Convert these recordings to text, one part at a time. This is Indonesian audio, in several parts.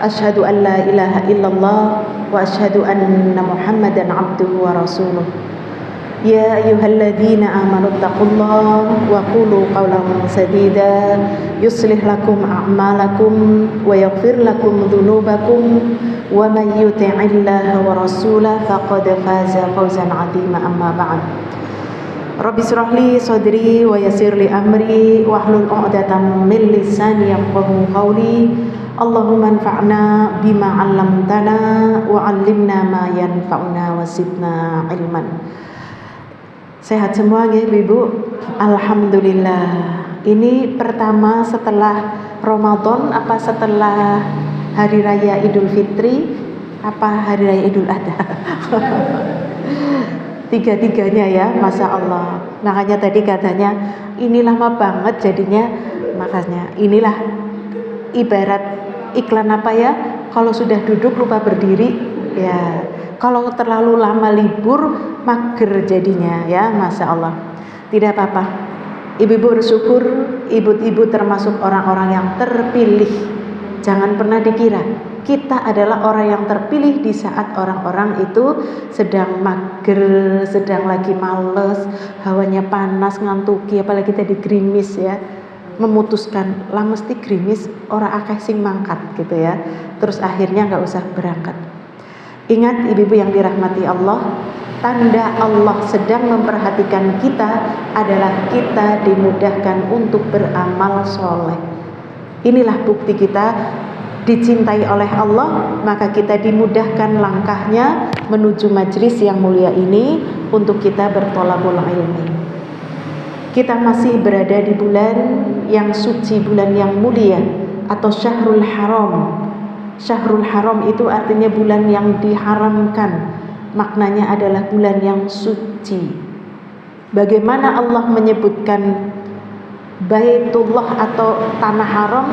Asyhadu an la ilaha illallah wa asyhadu anna Muhammadan abduhu wa rasuluh. Ya ayyuhalladzina amanu taqullaha wa qulu qawlan sadida yuslih lakum a'malakum wa yaghfir lakum dhunubakum wa may yuti'illaha wa rasulahu faqad faza fawzan 'azima. Amma ba'd. Rabbi shrah li sadri wa yassir li amri wahlul 'uqdatam min lisani yafqahu qawli. Allahumma anfa'na bima 'allamtana wa 'allimna ma yanfa'una wa zidna ilman. Sehat semua nggih Ibu? Alhamdulillah. Ini pertama setelah Ramadan apa setelah Hari Raya Idul Fitri apa Hari Raya Idul Adha? Tiga-tiganya ya, Masya Allah. Makanya tadi katanya ini lama banget jadinya, makanya inilah ibarat iklan apa ya, kalau sudah duduk lupa berdiri ya, kalau terlalu lama libur mager jadinya ya. Masya Allah. Tidak apa-apa, ibu-ibu bersyukur, ibu-ibu termasuk orang-orang yang terpilih. Jangan pernah dikira kita adalah orang yang terpilih di saat orang-orang itu sedang mager, sedang lagi males, hawanya panas, ngantuki, apalagi tadi gerimis ya, memutuskan lah mesti gerimis ora akeh sing mangkat gitu ya, terus akhirnya nggak usah berangkat. Ingat ibu-ibu yang dirahmati Allah, tanda Allah sedang memperhatikan kita adalah kita dimudahkan untuk beramal soleh. Inilah bukti kita dicintai oleh Allah, maka kita dimudahkan langkahnya menuju majlis yang mulia ini untuk kita bertolabul ilmi. Kita masih berada di bulan yang suci, bulan yang mulia atau Syahrul Haram. Syahrul Haram itu artinya bulan yang diharamkan. Maknanya adalah bulan yang suci. Bagaimana Allah menyebutkan Baitullah atau tanah haram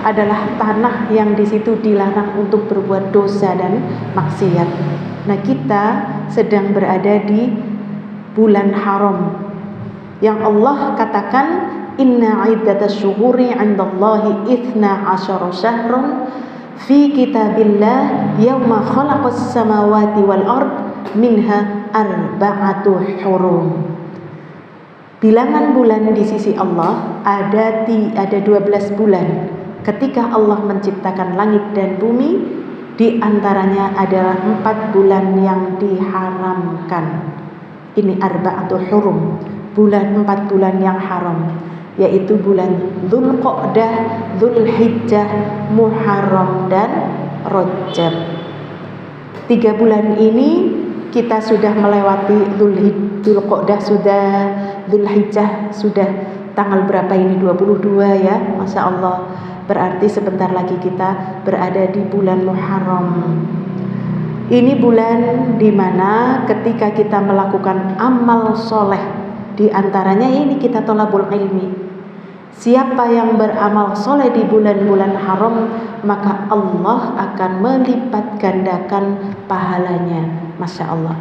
adalah tanah yang di situ dilarang untuk berbuat dosa dan maksiat. Nah, kita sedang berada di bulan haram yang Allah katakan inna iddatasy syuhuri 'indallahi 12 syahrun fi kitabillah yauma khalaqas samawati wal ard minha arba'atu hurum. Bilangan bulan di sisi Allah ada 12 bulan. Ketika Allah menciptakan langit dan bumi, di antaranya adalah 4 bulan yang diharamkan. Ini arba'atu hurum, bulan 4 bulan yang haram, yaitu bulan Dzulqa'dah, Dzulhijjah, Muharram dan Rajab. 3 bulan ini kita sudah melewati Dzulqa'dah sudah, Dzulhijjah sudah, tanggal berapa ini? 22 ya, Masya Allah. Berarti sebentar lagi kita berada di bulan Muharram. Ini bulan dimana ketika kita melakukan amal soleh, di antaranya ini kita tolabul ilmi. Siapa yang beramal soleh di bulan-bulan haram, maka Allah akan melipat gandakan pahalanya. Masya Allah.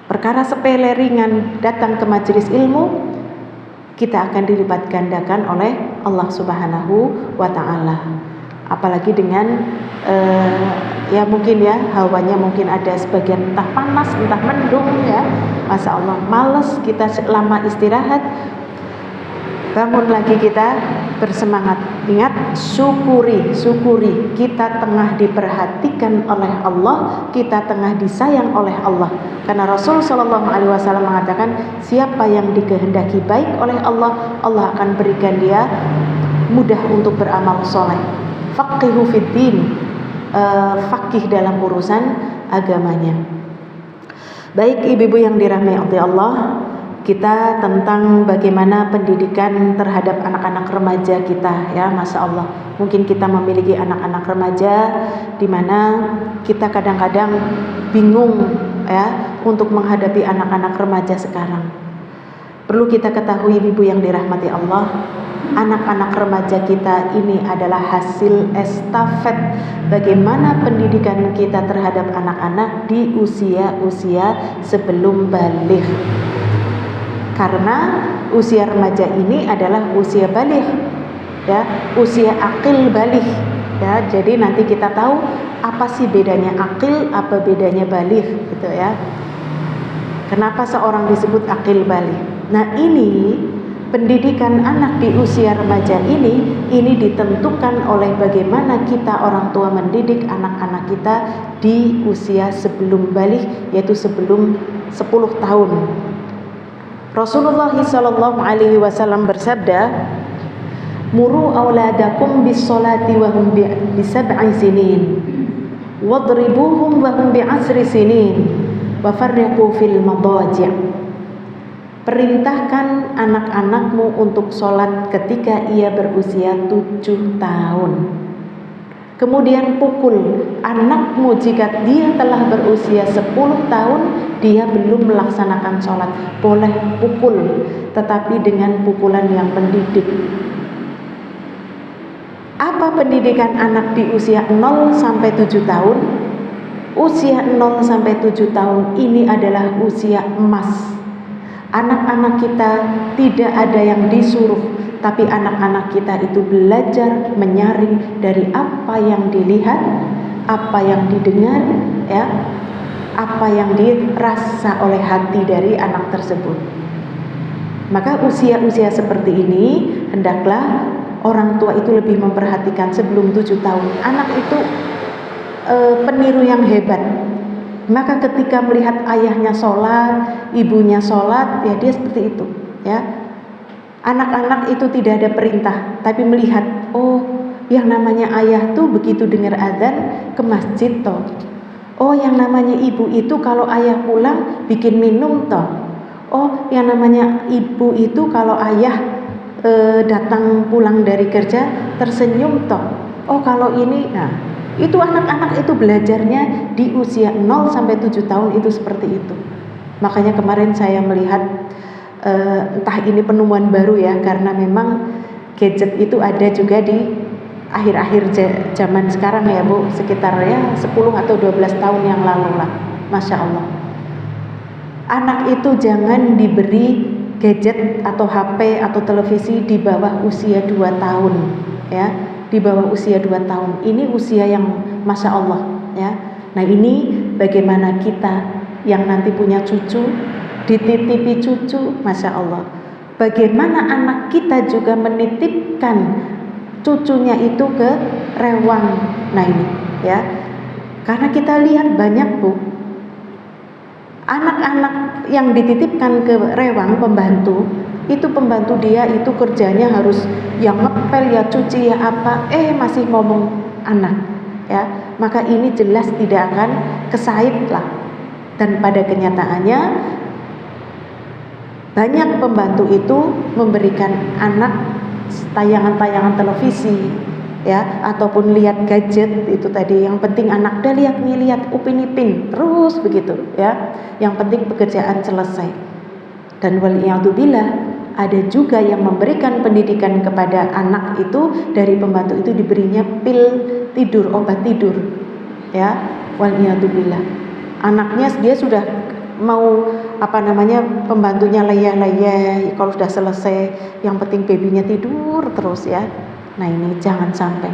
Perkara sepele ringan datang ke majelis ilmu, kita akan dilipat gandakan oleh Allah Subhanahu wa Ta'ala. Apalagi dengan ya mungkin ya hawanya mungkin ada sebagian entah panas entah mendung ya. Masya Allah, males kita lama istirahat, bangun lagi kita bersemangat. Ingat, syukuri kita tengah diperhatikan oleh Allah, kita tengah disayang oleh Allah. Karena Rasul Shallallahu Alaihi Wasallam mengatakan, siapa yang dikehendaki baik oleh Allah, Allah akan berikan dia mudah untuk beramal soleh. Faqihu fiddin, faqih dalam urusan agamanya. Baik ibu-ibu yang dirahmati Allah, kita tentang bagaimana pendidikan terhadap anak-anak remaja kita ya. Masya Allah, mungkin kita memiliki anak-anak remaja di mana kita kadang-kadang bingung ya untuk menghadapi anak-anak remaja sekarang. Perlu kita ketahui ibu yang dirahmati Allah, anak-anak remaja kita ini adalah hasil estafet bagaimana pendidikan kita terhadap anak-anak di usia-usia sebelum baligh. Karena usia remaja ini adalah usia baligh ya, usia akil baligh. ya. Jadi nanti kita tahu apa sih bedanya akil, apa bedanya baligh gitu ya. Kenapa seorang disebut akil baligh? Nah, ini pendidikan anak di usia remaja ini ditentukan oleh bagaimana kita orang tua mendidik anak-anak kita di usia sebelum baligh, yaitu sebelum 10 tahun. Rasulullah sallallahu alaihi wasallam bersabda, "Muru auladakum bis sholati wa hum bi 7 sinin, wadribuhum wa hum bi 10 sinin, wa farriqu fil madaji'." Perintahkan anak-anakmu untuk sholat ketika ia berusia 7 tahun. Kemudian pukul anakmu jika dia telah berusia 10 tahun, dia belum melaksanakan sholat. Boleh pukul, tetapi dengan pukulan yang mendidik. Apa pendidikan anak di usia 0 sampai 7 tahun? Usia 0 sampai 7 tahun ini adalah usia emas. Anak-anak kita tidak ada yang disuruh, tapi anak-anak kita itu belajar menyaring dari apa yang dilihat, apa yang didengar, ya, apa yang dirasa oleh hati dari anak tersebut. Maka usia-usia seperti ini hendaklah orang tua itu lebih memperhatikan sebelum 7 tahun. Anak itu peniru yang hebat. Maka ketika melihat ayahnya sholat, ibunya sholat, ya dia seperti itu, ya. Anak-anak itu tidak ada perintah, tapi melihat, oh, yang namanya ayah tuh begitu dengar azan ke masjid toh. Oh, yang namanya ibu itu kalau ayah pulang bikin minum toh. Oh, yang namanya ibu itu kalau ayah datang pulang dari kerja tersenyum toh. Oh, kalau ini, nah, itu anak-anak itu belajarnya di usia 0 sampai 7 tahun itu seperti itu. Makanya kemarin saya melihat entah ini penemuan baru ya, karena memang gadget itu ada juga di akhir-akhir zaman sekarang ya Bu, sekitar ya 10 atau 12 tahun yang lalu lah. Masya Allah. Anak itu jangan diberi gadget atau HP atau televisi di bawah usia 2 tahun ya. Di bawah usia 2 tahun. Ini usia yang Masya Allah ya. Nah, ini bagaimana kita yang nanti punya cucu, dititipi cucu, Masya Allah. Bagaimana anak kita juga menitipkan cucunya itu ke rewang. Nah ini ya. Karena kita lihat banyak Bu, anak-anak yang dititipkan ke rewang pembantu, itu pembantu dia itu kerjanya harus yang ngepel ya cuci ya apa, masih ngomong anak ya. Maka ini jelas tidak akan kesait lah. Dan pada kenyataannya banyak pembantu itu memberikan anak tayangan-tayangan televisi ya, ataupun lihat gadget itu tadi. Yang penting anak dah lihat Upin Ipin terus begitu ya. Yang penting pekerjaan selesai. Dan waliyadzubillah, ada juga yang memberikan pendidikan kepada anak itu dari pembantu itu diberinya pil tidur, obat tidur ya, waliyadzubillah. Anaknya dia sudah mau pembantunya leyeh-leyeh, kalau sudah selesai yang penting babynya tidur terus ya. Nah ini jangan sampai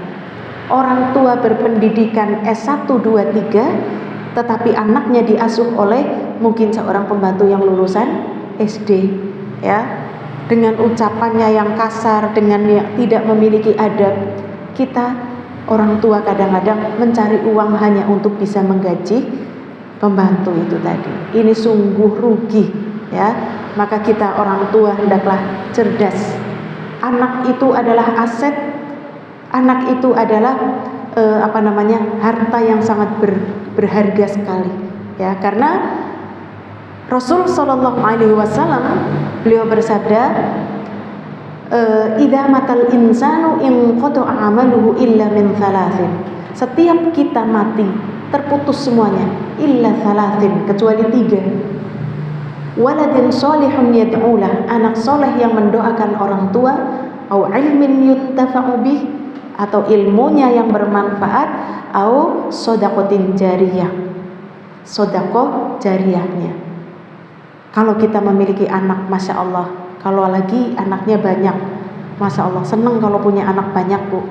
orang tua berpendidikan S1, 2, 3 tetapi anaknya diasuh oleh mungkin seorang pembantu yang lulusan SD ya, dengan ucapannya yang kasar, dengan yang tidak memiliki adab. Kita orang tua kadang-kadang mencari uang hanya untuk bisa menggaji pembantu itu tadi. Ini sungguh rugi ya. Maka kita orang tua hendaklah cerdas. Anak itu adalah aset. Anak itu adalah harta yang sangat berharga sekali ya, karena Rasul sallallahu alaihi wasallam beliau bersabda, idza matal insanu in qata'a amaluhu illa min thalathin. Setiap kita mati terputus semuanya illa thalathin, kecuali 3. Waladin sholihun yad'ulah, anak soleh yang mendoakan orang tua, au ilmin yuntafa'u bih, atau ilmunya yang bermanfaat, au shadaqatin jariyah, sedekah jariyahnya. Kalau kita memiliki anak, Masya Allah, kalau lagi anaknya banyak, Masya Allah, senang kalau punya anak banyak Bu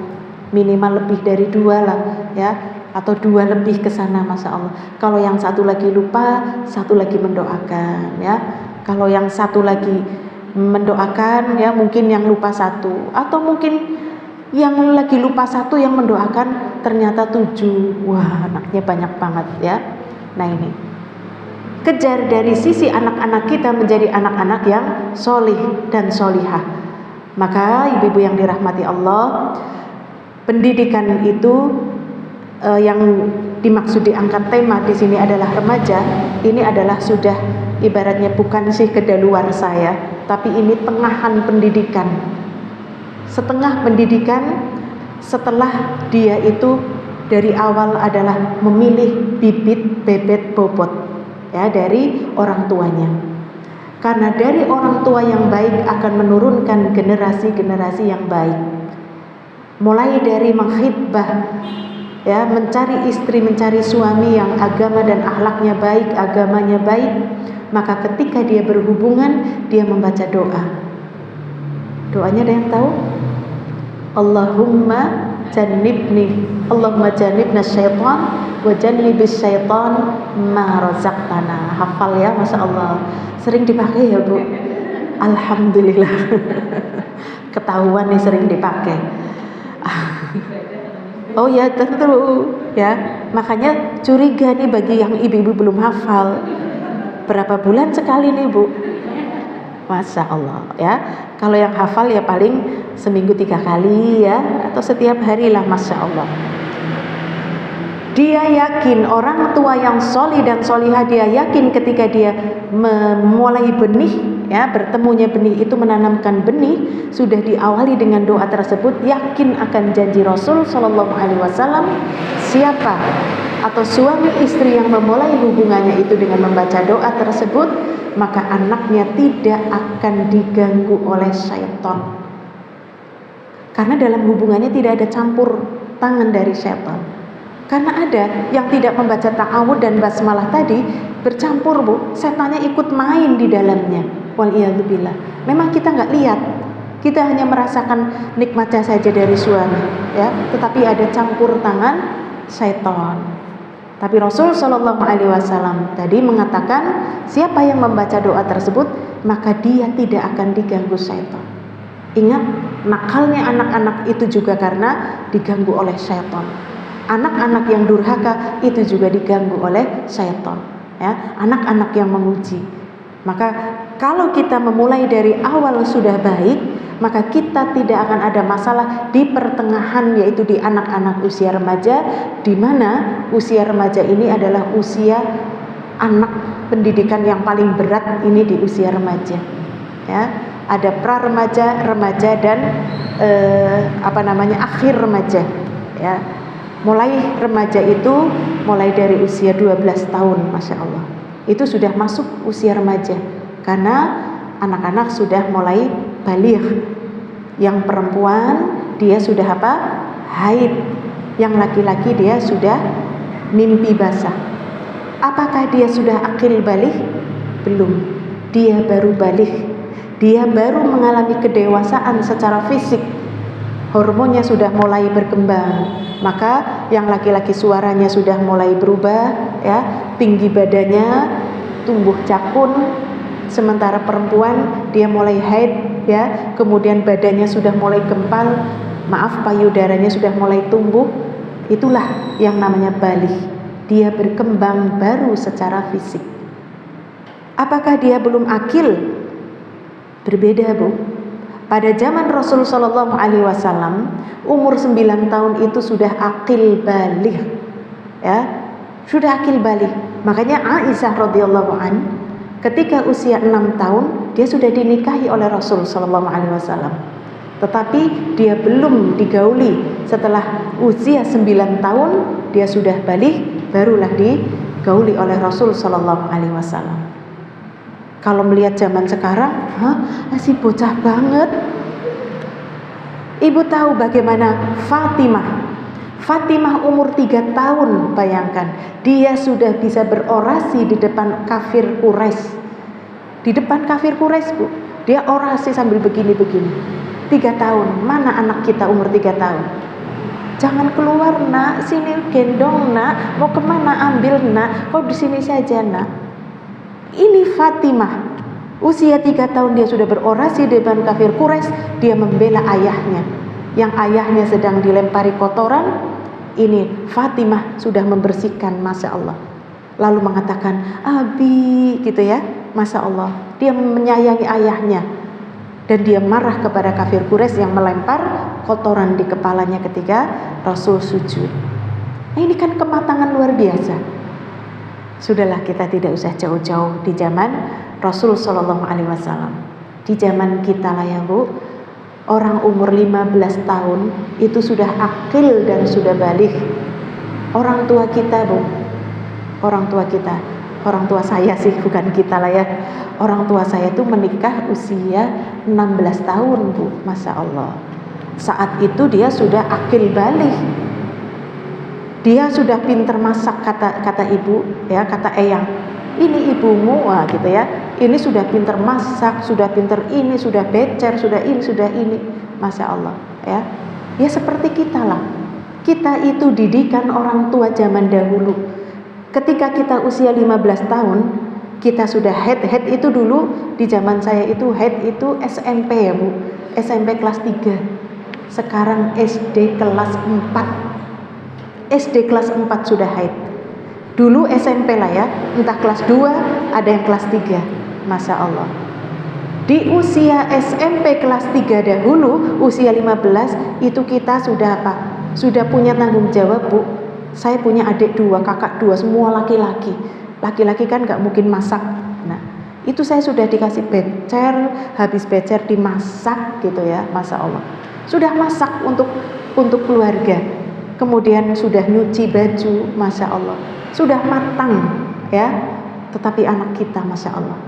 minimal lebih dari 2 lah ya, atau 2 lebih ke sana, Masya Allah. Kalau yang satu lagi lupa, satu lagi mendoakan ya. Kalau yang satu lagi mendoakan ya, mungkin yang lupa satu, atau mungkin yang lagi lupa satu yang mendoakan ternyata 7. Wah, anaknya banyak banget ya. Nah ini, kejar dari sisi anak-anak kita menjadi anak-anak yang solih dan solihah. Maka ibu-ibu yang dirahmati Allah, pendidikan itu yang dimaksud diangkat tema di sini adalah remaja. Ini adalah sudah ibaratnya bukan sih kedaluarsa ya, tapi ini tengahan pendidikan. Setengah pendidikan setelah dia itu dari awal adalah memilih bibit bebet bobot ya dari orang tuanya. Karena dari orang tua yang baik akan menurunkan generasi-generasi yang baik. Mulai dari menghitbah ya, mencari istri, mencari suami yang agama dan akhlaknya baik, agamanya baik, maka ketika dia berhubungan, dia membaca doa. Doanya ada yang tahu? Allahumma jannibna syaitan wa jannibis syaitan ma razaqtana. Hafal ya, Masya Allah. Sering dipakai ya Bu? Alhamdulillah. Ketahuan nih sering dipakai. Oh ya tentu ya, makanya curiga nih bagi yang ibu-ibu belum hafal. Berapa bulan sekali nih Bu? Masya Allah ya. Kalau yang hafal ya paling seminggu 3 kali ya, atau setiap hari lah, Masya Allah. Dia yakin, orang tua yang solih dan solihah, dia yakin ketika dia memulai benih ya, bertemunya benih itu menanamkan benih, sudah diawali dengan doa tersebut, yakin akan janji Rasul Shallallahu Alaihi Wasallam. Siapa atau suami istri yang memulai hubungannya itu dengan membaca doa tersebut, maka anaknya tidak akan diganggu oleh syaitan. Karena dalam hubungannya tidak ada campur tangan dari syaitan. Karena ada yang tidak membaca ta'awud dan basmalah tadi, bercampur Bu, setannya ikut main di dalamnya. Waliyadzubillah. Memang kita nggak lihat, kita hanya merasakan nikmatnya saja dari suami, ya. Tetapi ada campur tangan syaitan. Tapi Rasul Shallallahu Alaihi Wasallam tadi mengatakan, siapa yang membaca doa tersebut, maka dia tidak akan diganggu syaitan. Ingat, nakalnya anak-anak itu juga karena diganggu oleh syaitan. Anak-anak yang durhaka itu juga diganggu oleh syaitan, ya. Anak-anak yang menguji. Maka kalau kita memulai dari awal sudah baik, maka kita tidak akan ada masalah di pertengahan, yaitu di anak-anak usia remaja, di mana usia remaja ini adalah usia anak pendidikan yang paling berat ini di usia remaja, ya. Ada pra remaja, remaja dan akhir remaja, ya. Mulai remaja itu mulai dari usia 12 tahun, Masya Allah. Itu sudah masuk usia remaja, karena anak-anak sudah mulai baligh. Yang perempuan dia sudah apa? Haid. Yang laki-laki dia sudah mimpi basah. Apakah dia sudah akil baligh? Belum. Dia baru baligh. Dia baru mengalami kedewasaan secara fisik. Hormonnya sudah mulai berkembang. Maka yang laki-laki suaranya sudah mulai berubah, ya, tinggi badannya, tumbuh cakun. Sementara perempuan dia mulai haid, ya, kemudian badannya sudah mulai gempal, payudaranya sudah mulai tumbuh. Itulah yang namanya baligh. Dia berkembang baru secara fisik. Apakah dia belum akil? Berbeda, Bu. Pada zaman Rasul Shallallahu Alaihi Wasallam, umur 9 tahun itu sudah akil baligh, ya, sudah akil baligh. Makanya Aisyah radhiyallahu an, ketika usia 6 tahun dia sudah dinikahi oleh Rasul Shallallahu Alaihi Wasallam. Tetapi dia belum digauli. Setelah usia 9 tahun dia sudah baligh, barulah digauli oleh Rasul Shallallahu Alaihi Wasallam. Kalau melihat zaman sekarang, masih bocah banget. Ibu tahu bagaimana Fatimah umur 3 tahun, bayangkan. Dia sudah bisa berorasi di depan kafir Quraisy. Di depan kafir Quraisy, Bu. Dia orasi sambil begini-begini. 3 tahun. Mana anak kita umur 3 tahun? Jangan keluar nak, sini gendong nak, mau kemana ambil nak, kau di sini saja nak. Ini Fatimah, usia 3 tahun dia sudah berorasi di depan kafir Quraisy, dia membela ayahnya, yang ayahnya sedang dilempari kotoran. Ini Fatimah sudah membersihkan, masya Allah. Lalu mengatakan abi, gitu ya, masya Allah. Dia menyayangi ayahnya. Dan dia marah kepada kafir Quraisy yang melempar kotoran di kepalanya ketika Rasul sujud. Nah, ini kan kematangan luar biasa. Sudahlah, kita tidak usah jauh-jauh di zaman Rasul Shallallahu Alaihi Wasallam. Di zaman kita lah ya Bu, orang umur 15 tahun itu sudah akil dan sudah balik. Orang tua kita Bu, orang tua saya sih, bukan kita lah ya. Orang tua saya tuh menikah usia 16 tahun Bu, masya Allah. Saat itu dia sudah akil balik, dia sudah pinter masak, kata ibu ya, kata eyang, ini ibumu, wah gitu ya, ini sudah pinter masak, sudah pinter ini, sudah becer, sudah ini, masya Allah ya. Ya seperti kita lah, kita itu didikan orang tua zaman dahulu. Ketika kita usia 15 tahun, kita sudah head itu dulu di zaman saya itu head itu SMP ya Bu, SMP kelas 3. Sekarang SD kelas 4. SD kelas 4 sudah haid. Dulu SMP lah ya, entah kelas 2, ada yang kelas 3. Masya Allah. Di usia SMP kelas 3 dahulu, usia 15, itu kita sudah apa? Sudah punya tanggung jawab Bu. Saya punya adik 2, kakak 2, semua laki-laki. Laki-laki kan gak mungkin masak. Nah, itu saya sudah dikasih becer, habis becer dimasak gitu ya, masya Allah. Sudah masak untuk keluarga. Kemudian sudah nyuci baju, masya Allah. Sudah matang ya. Tetapi anak kita, masya Allah,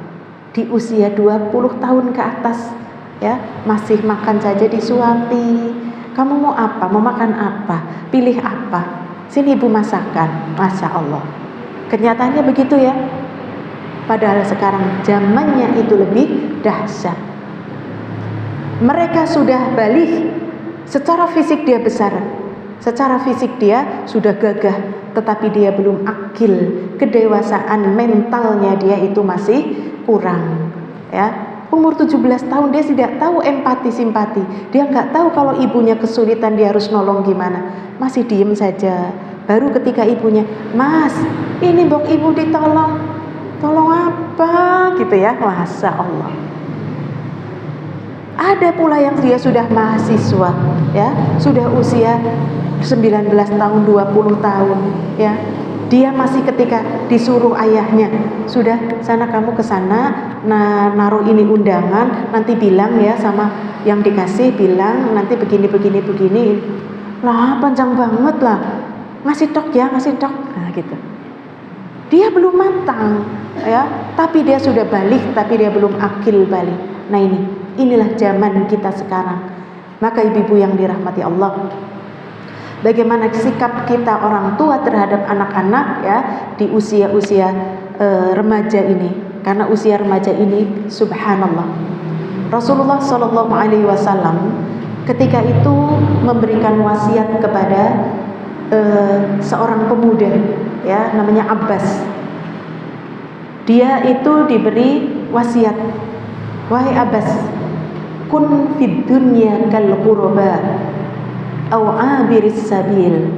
di usia 20 tahun ke atas ya, masih makan saja disuapi. Kamu mau apa? Mau makan apa? Pilih apa? Sini ibu masakan, masya Allah. Kenyataannya begitu ya. Padahal sekarang zamannya itu lebih dahsyat. Mereka sudah balik, secara fisik dia besar, secara fisik dia sudah gagah, tetapi dia belum akil, kedewasaan mentalnya dia itu masih kurang ya. Umur 17 tahun dia tidak tahu empati simpati, dia nggak tahu kalau ibunya kesulitan dia harus nolong gimana, masih diem saja. Baru ketika ibunya, mas ini bok ibu ditolong, tolong apa gitu ya, masya Allah. Ada pula yang dia sudah mahasiswa ya, sudah usia 19 tahun, 20 tahun ya. Dia masih ketika disuruh ayahnya, sudah sana kamu ke sana, naruh ini undangan, nanti bilang ya sama yang dikasih, bilang nanti begini. Lah panjang banget lah, ngasih tok ya, ngasih tok, nah gitu. Dia belum matang ya, tapi dia sudah balik, tapi dia belum akil balik. Nah inilah zaman kita sekarang. Maka ibu-ibu yang dirahmati Allah, bagaimana sikap kita orang tua terhadap anak-anak ya di usia-usia remaja ini. Karena usia remaja ini subhanallah, Rasulullah Shallallahu Alaihi Wasallam ketika itu memberikan wasiat kepada seorang pemuda ya, namanya Abbas. Dia itu diberi wasiat, wahai Abbas, kun fid dunya kal ghuraba aw abiris sabil.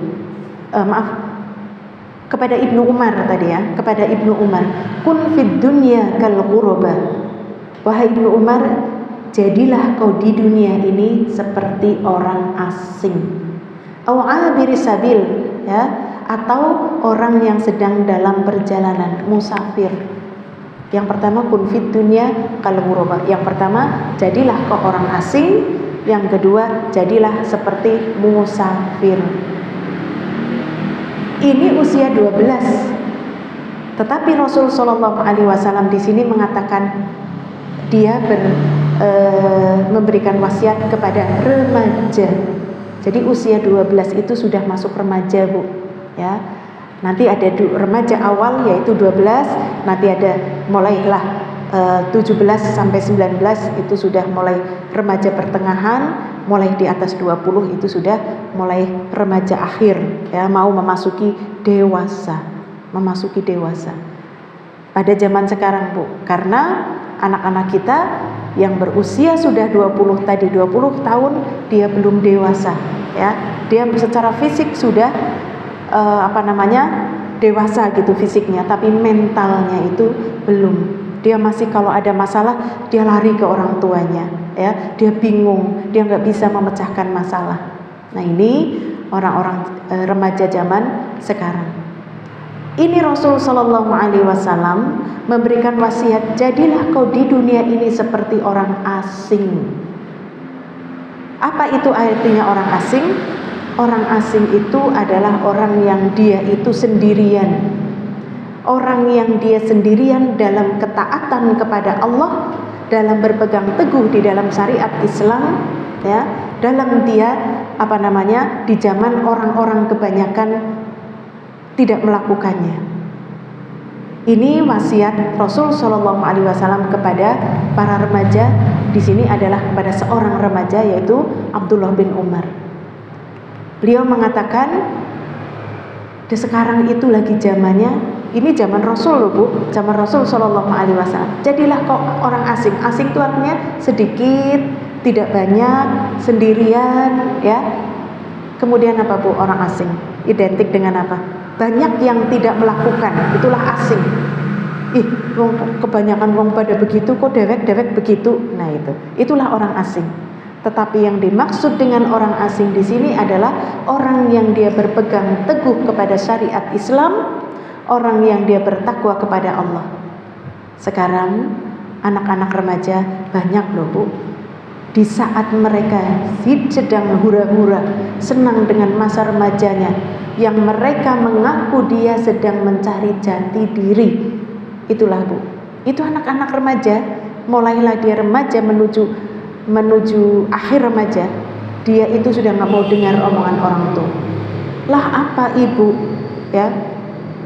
Kepada Ibnu Umar tadi ya, kepada Ibnu Umar, kun fid dunya kal ghuraba. Wahai Ibnu Umar, jadilah kau di dunia ini seperti orang asing. Aw abiris sabil ya, atau orang yang sedang dalam perjalanan, musafir. Yang pertama kun fid dunya kal ghuraba. Yang pertama, jadilah kau orang asing. Yang kedua, jadilah seperti musafir. Ini usia 12. Tetapi Rasul Shallallahu Alaihi Wasallam di sini mengatakan dia memberikan wasiat kepada remaja. Jadi usia 12 itu sudah masuk remaja Bu ya. Nanti ada remaja awal yaitu 12, nanti ada mulailah 17 sampai 19 itu sudah mulai remaja pertengahan, mulai di atas 20 itu sudah mulai remaja akhir, ya, mau memasuki dewasa. Pada zaman sekarang, Bu, karena anak-anak kita yang berusia sudah 20 tahun, dia belum dewasa, ya. Dia secara fisik sudah dewasa gitu fisiknya, tapi mentalnya itu belum. Dia masih, kalau ada masalah dia lari ke orang tuanya, ya. Dia bingung, dia nggak bisa memecahkan masalah. Nah, ini orang-orang remaja zaman sekarang. Ini Rasul Shallallahu Alaihi Wasallam memberikan wasiat, jadilah kau di dunia ini seperti orang asing. Apa itu artinya orang asing? Orang asing itu adalah orang yang dia itu sendirian. Orang yang dia sendirian dalam ketaatan kepada Allah, dalam berpegang teguh di dalam syariat Islam, ya, dalam dia di zaman orang-orang kebanyakan tidak melakukannya. Ini wasiat Rasul Shallallahu Alaihi Wasallam kepada para remaja. Di sini adalah kepada seorang remaja, yaitu Abdullah bin Umar. Beliau mengatakan, di sekarang itu lagi zamannya, ini zaman Rasul loh, Bu, zaman Rasul Shallallahu Alaihi Wasallam. Jadilah kok orang asing. Asing itu artinya sedikit, tidak banyak, sendirian, ya. Kemudian apa, Bu, orang asing? Identik dengan apa? Banyak yang tidak melakukan, itulah asing. Kebanyakan wong pada begitu, kok dewek begitu. Nah, itulah orang asing. Tetapi yang dimaksud dengan orang asing di sini adalah orang yang dia berpegang teguh kepada syariat Islam, orang yang dia bertakwa kepada Allah. Sekarang anak-anak remaja banyak loh, Bu. Di saat mereka sedang hura-hura, senang dengan masa remajanya, yang mereka mengaku dia sedang mencari jati diri. Itulah, Bu, itu anak-anak remaja. Mulailah dia remaja menuju akhir remaja, dia itu sudah nggak mau dengar omongan orang tua. Lah apa, Ibu, ya?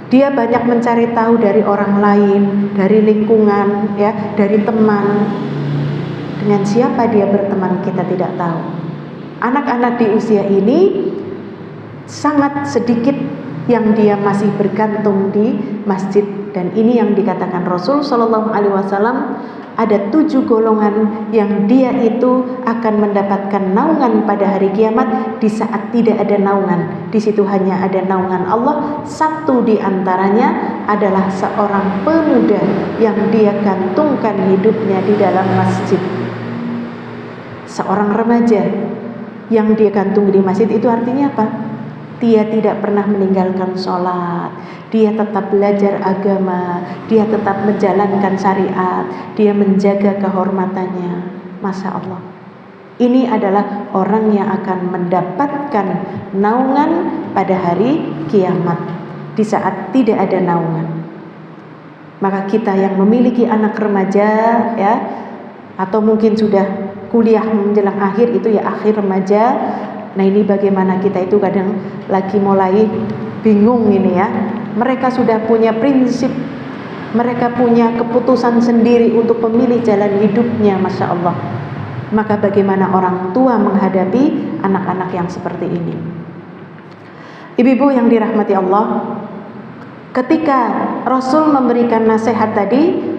Dia banyak mencari tahu dari orang lain, dari lingkungan, ya, dari teman. Dengan siapa dia berteman kita tidak tahu. Anak-anak di usia ini sangat sedikit yang dia masih bergantung di masjid. Dan ini yang dikatakan Rasul Shallallahu Alaihi Wasallam, ada 7 golongan yang dia itu akan mendapatkan naungan pada hari kiamat di saat tidak ada naungan. Di situ hanya ada naungan Allah. Satu di antaranya adalah seorang pemuda yang dia gantungkan hidupnya di dalam masjid. Seorang remaja yang dia gantung di masjid itu artinya apa? Dia tidak pernah meninggalkan sholat, dia tetap belajar agama, dia tetap menjalankan syariat, dia menjaga kehormatannya. Masya Allah, ini adalah orang yang akan mendapatkan naungan pada hari kiamat di saat tidak ada naungan. Maka kita yang memiliki anak remaja, ya, atau mungkin sudah kuliah menjelang akhir, itu ya akhir remaja. Nah, ini bagaimana kita itu kadang lagi mulai bingung ini, ya. Mereka sudah punya prinsip, mereka punya keputusan sendiri untuk memilih jalan hidupnya, Masya Allah. Maka bagaimana orang tua menghadapi anak-anak yang seperti ini? Ibu-ibu yang dirahmati Allah, ketika Rasul memberikan nasihat tadi,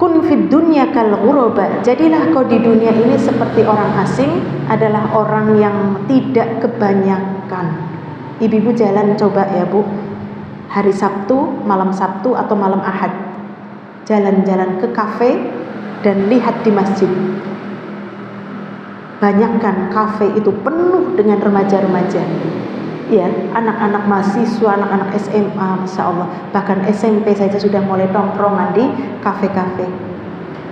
kun fid dunya kal ghuraba, jadilah kau di dunia ini seperti orang asing, adalah orang yang tidak kebanyakan. Ibu-ibu jalan coba ya, Bu, hari Sabtu, malam Sabtu atau malam Ahad, jalan-jalan ke kafe dan lihat di masjid. Banyakkan kafe itu penuh dengan remaja-remaja, ya, anak-anak mahasiswa, anak-anak SMA, Masya Allah. Bahkan SMP saja sudah mulai tongkrongan di kafe-kafe.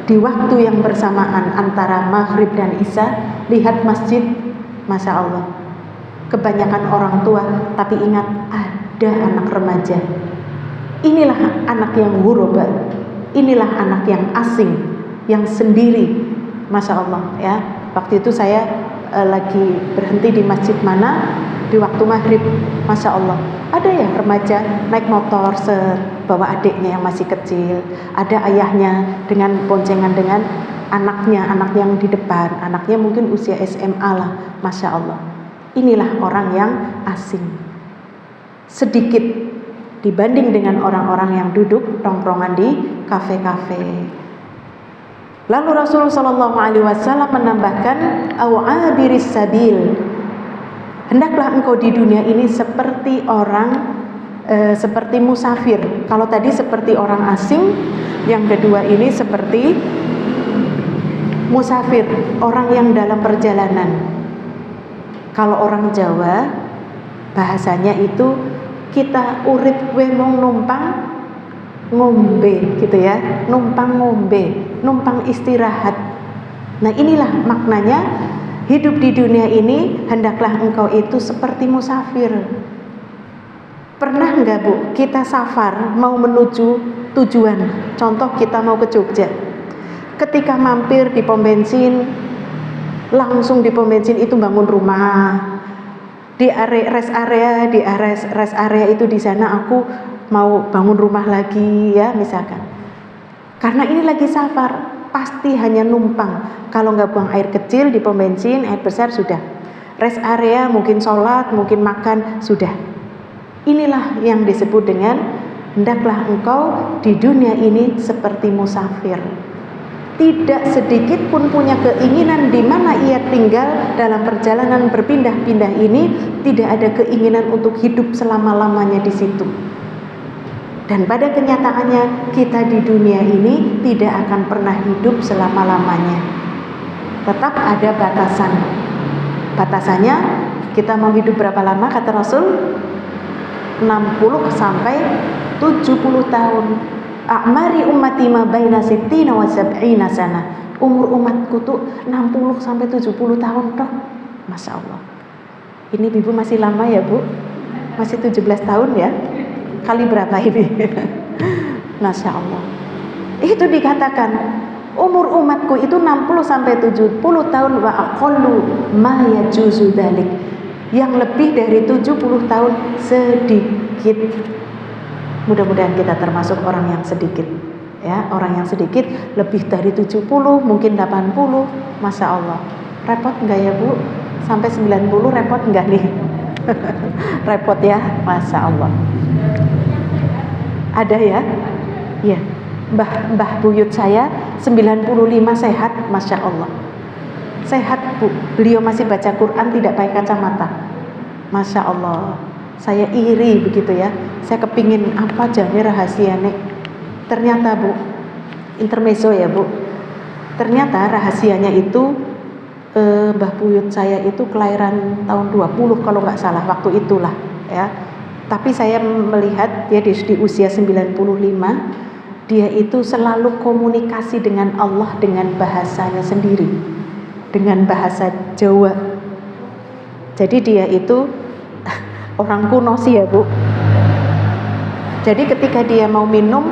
Di waktu yang bersamaan antara maghrib dan isya, lihat masjid, Masya Allah. Kebanyakan orang tua, tapi ingat ada anak remaja. Inilah anak yang ghuraba, inilah anak yang asing, yang sendiri, Masya Allah, ya. Waktu itu saya lagi berhenti di masjid mana, di waktu maghrib, Masya Allah, ada ya remaja naik motor bawa adiknya yang masih kecil, ada ayahnya dengan boncengan dengan anaknya yang di depan, anaknya mungkin usia SMA lah, Masya Allah. Inilah orang yang asing, sedikit dibanding dengan orang-orang yang duduk tongkrongan di kafe-kafe. Lalu Rasulullah SAW menambahkan, "Awabiris sabil." Hendaklah engkau di dunia ini seperti orang seperti musafir. Kalau tadi seperti orang asing, yang kedua ini seperti musafir, orang yang dalam perjalanan. Kalau orang Jawa bahasanya itu kita urip we mong numpang ngombe gitu ya, numpang ngombe, numpang istirahat. Nah, inilah maknanya hidup di dunia ini, hendaklah engkau itu seperti musafir. Pernah enggak Bu, kita safar mau menuju tujuan, contoh kita mau ke Jogja, ketika mampir di pom bensin, langsung di pom bensin itu bangun rumah, di rest area itu di sana aku mau bangun rumah lagi ya misalkan. Karena ini lagi safar, pasti hanya numpang. Kalau nggak buang air kecil di pom bensin, air besar sudah. Rest area mungkin sholat, mungkin makan, sudah. Inilah yang disebut dengan hendaklah engkau di dunia ini seperti musafir. Tidak sedikit pun punya keinginan di mana ia tinggal dalam perjalanan berpindah-pindah ini, tidak ada keinginan untuk hidup selama-lamanya di situ. Dan pada kenyataannya kita di dunia ini tidak akan pernah hidup selama-lamanya. Tetap ada batasan. Batasannya kita mau hidup berapa lama kata Rasul? 60 sampai 70 tahun. A'mari ummati ma baina sittina wa sab'ina sana. Umur umatku tuh 60 sampai 70 tahun toh. Masya Allah. Ini Ibu masih lama ya Bu? Masih 17 tahun ya? Kali berapa ini? Masya Allah. Itu dikatakan umur umatku itu 60 sampai 70 tahun wa aqallu ma yajuzu dzalik. Yang lebih dari 70 tahun sedikit. Mudah-mudahan kita termasuk orang yang sedikit ya, orang yang sedikit. Lebih dari 70 mungkin 80. Masya Allah. Repot enggak ya Bu? Sampai 90 repot enggak nih? Repot ya, Masya Allah. Ada ya? Iya. Mbah buyut saya 95 sehat, Masya Allah. Sehat Bu, beliau masih baca Quran tidak pakai kacamata. Masya Allah, saya iri begitu ya. Saya kepingin apa jane rahasianya. Ternyata Bu, intermezzo ya Bu, ternyata rahasianya itu Mbah buyut saya itu kelahiran tahun 20 kalau nggak salah, waktu itulah ya. Tapi saya melihat dia di usia 95, dia itu selalu komunikasi dengan Allah dengan bahasanya sendiri, dengan bahasa Jawa. Jadi dia itu orang kuno sih ya Bu. Jadi ketika dia mau minum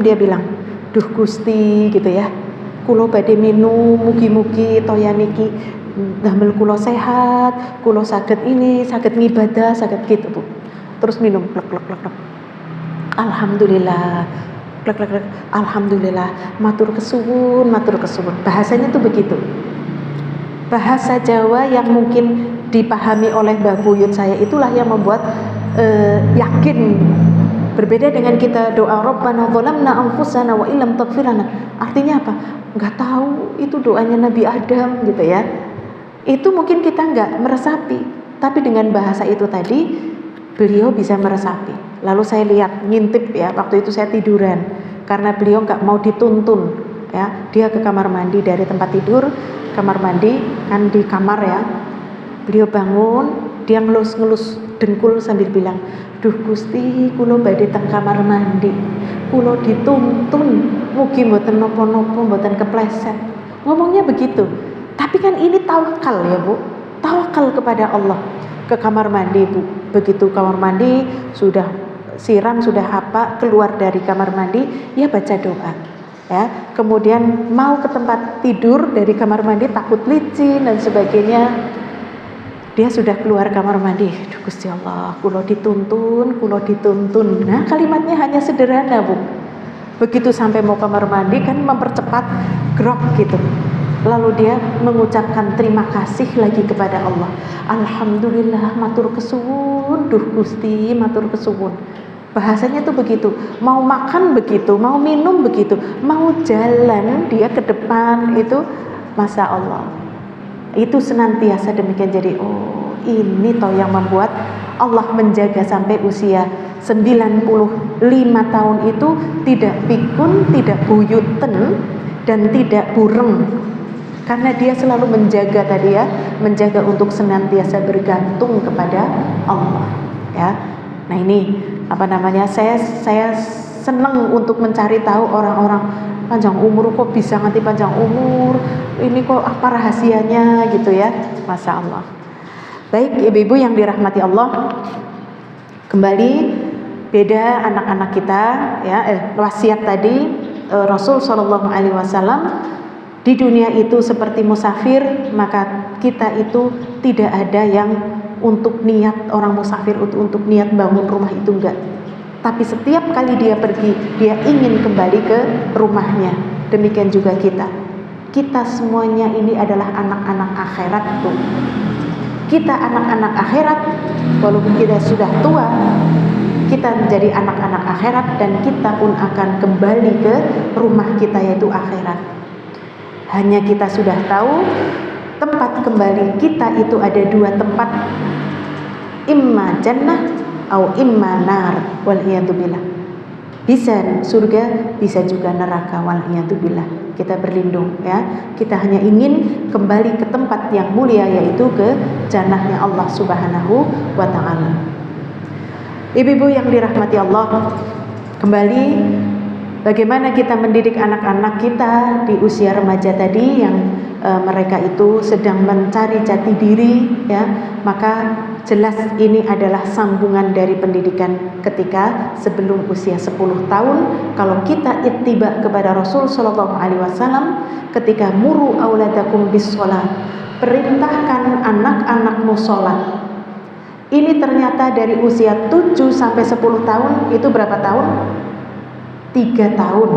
dia bilang, "Duh Gusti," gitu ya. "Kulo badhe minum mugi-mugi toya niki damel kulo sehat, kulo saged ini, saged ngibadah, saged gitu Bu." Terus minum klek. Alhamdulillah. Klek. Alhamdulillah, matur kesuwun. Bahasanya tuh begitu. Bahasa Jawa yang mungkin dipahami oleh Mbah Buyut saya itulah yang membuat yakin. Berbeda dengan kita doa Rabbana zalamna anfusana wa illam taghfir lana. Artinya apa? Enggak tahu, itu doanya Nabi Adam gitu ya. Itu mungkin kita enggak meresapi, tapi dengan bahasa itu tadi beliau bisa meresapi. Lalu saya lihat, ngintip ya, waktu itu saya tiduran karena beliau enggak mau dituntun ya. Dia ke kamar mandi dari tempat tidur, kamar mandi kan di kamar ya. Beliau bangun, dia ngelus-ngelus dengkul sambil bilang, "Duh Gusti, kulo badhe teng kamar mandi. Kulo dituntun, mugi mboten napa-napa, mboten kepleset." Ngomongnya begitu. Tapi kan ini tawakal ya Bu. Tawakal kepada Allah. Ke kamar mandi Bu. Begitu kamar mandi sudah siram, sudah apa, keluar dari kamar mandi, ya baca doa. Ya, kemudian mau ke tempat tidur dari kamar mandi takut licin dan sebagainya. Dia sudah keluar kamar mandi, "Duh Gusti Allah, kulo dituntun." Nah, kalimatnya hanya sederhana Bu. Begitu sampai mau kamar mandi kan mempercepat grok gitu. Lalu dia mengucapkan terima kasih lagi kepada Allah. Alhamdulillah, matur kesuwun, duh Gusti, matur kesuwun. Bahasanya tuh begitu. Mau makan begitu, mau minum begitu, mau jalan dia ke depan itu, Masya Allah. Itu senantiasa demikian. Jadi ini toh yang membuat Allah menjaga sampai usia 95 tahun itu tidak pikun, tidak buyuten, dan tidak bureng. Karena dia selalu menjaga tadi ya, menjaga untuk senantiasa bergantung kepada Allah ya. Nah ini apa namanya, saya senang untuk mencari tahu orang-orang panjang umur, kok bisa nganti panjang umur, ini kok apa rahasianya gitu ya. Masya Allah. Baik ibu-ibu yang dirahmati Allah, kembali beda anak-anak kita ya, wasiat tadi Rasul Shallallahu Alaihi Wasallam, di dunia itu seperti musafir, maka kita itu tidak ada yang untuk niat orang musafir untuk niat bangun rumah itu enggak. Tapi setiap kali dia pergi, dia ingin kembali ke rumahnya. Demikian juga kita. Kita semuanya ini adalah anak-anak akhirat tuh. Kita anak-anak akhirat, walaupun kita sudah tua, kita menjadi anak-anak akhirat dan kita pun akan kembali ke rumah kita yaitu akhirat. Hanya kita sudah tahu tempat kembali kita itu ada dua tempat, imma jannah atau imma nar, waliyadzubillah. Bisa surga, bisa juga neraka, waliyadzubillah. Kita berlindung ya. Kita hanya ingin kembali ke tempat yang mulia yaitu ke jannahnya Allah Subhanahu wa taala. Ibu-ibu yang dirahmati Allah, kembali bagaimana kita mendidik anak-anak kita di usia remaja tadi yang mereka itu sedang mencari jati diri ya, maka jelas ini adalah sambungan dari pendidikan ketika sebelum usia 10 tahun. Kalau kita ittiba kepada Rasul Shallallahu Alaihi Wasallam ketika muru auladakum bis sholat, perintahkan anak-anakmu sholat. Ini ternyata dari usia 7 sampai 10 tahun itu berapa tahun? 3 tahun.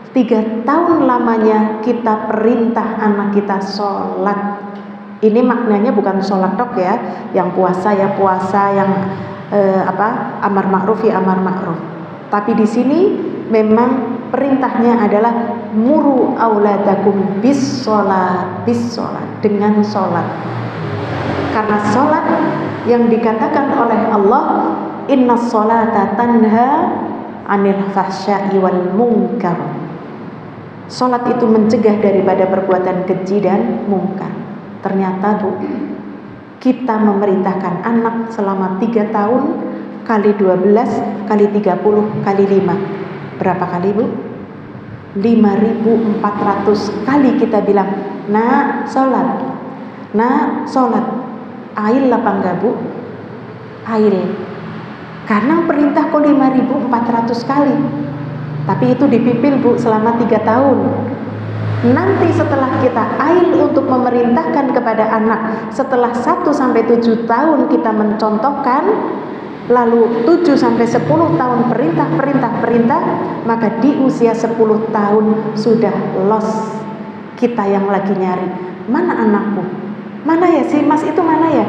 3 tahun lamanya kita perintah anak kita sholat. Ini maknanya bukan sholat dok ya, yang puasa ya puasa, yang amar ma'ruf ya amar ma'ruf. Tapi di sini memang perintahnya adalah muru auladakum bis sholat, dengan sholat. Karena sholat yang dikatakan oleh Allah, inna sholata tanha anil fahsya'i wal munkar. Sholat itu mencegah daripada perbuatan keji dan mungkar. Ternyata Bu, kita memerintahkan anak selama 3 tahun kali 12 kali 30 kali 5. Berapa kali Bu? 5.400 kali kita bilang, nak sholat, nak sholat. Ail apa enggak Bu? Ail. Karena perintah kok 5.400 kali. Tapi itu dipipil Bu selama 3 tahun. Nanti setelah kita ail untuk memerintahkan kepada anak, setelah 1 sampai 7 tahun kita mencontohkan, lalu 7 sampai 10 tahun perintah, maka di usia 10 tahun sudah los. Kita yang lagi nyari, mana anakku? Mana ya si Mas itu mana ya?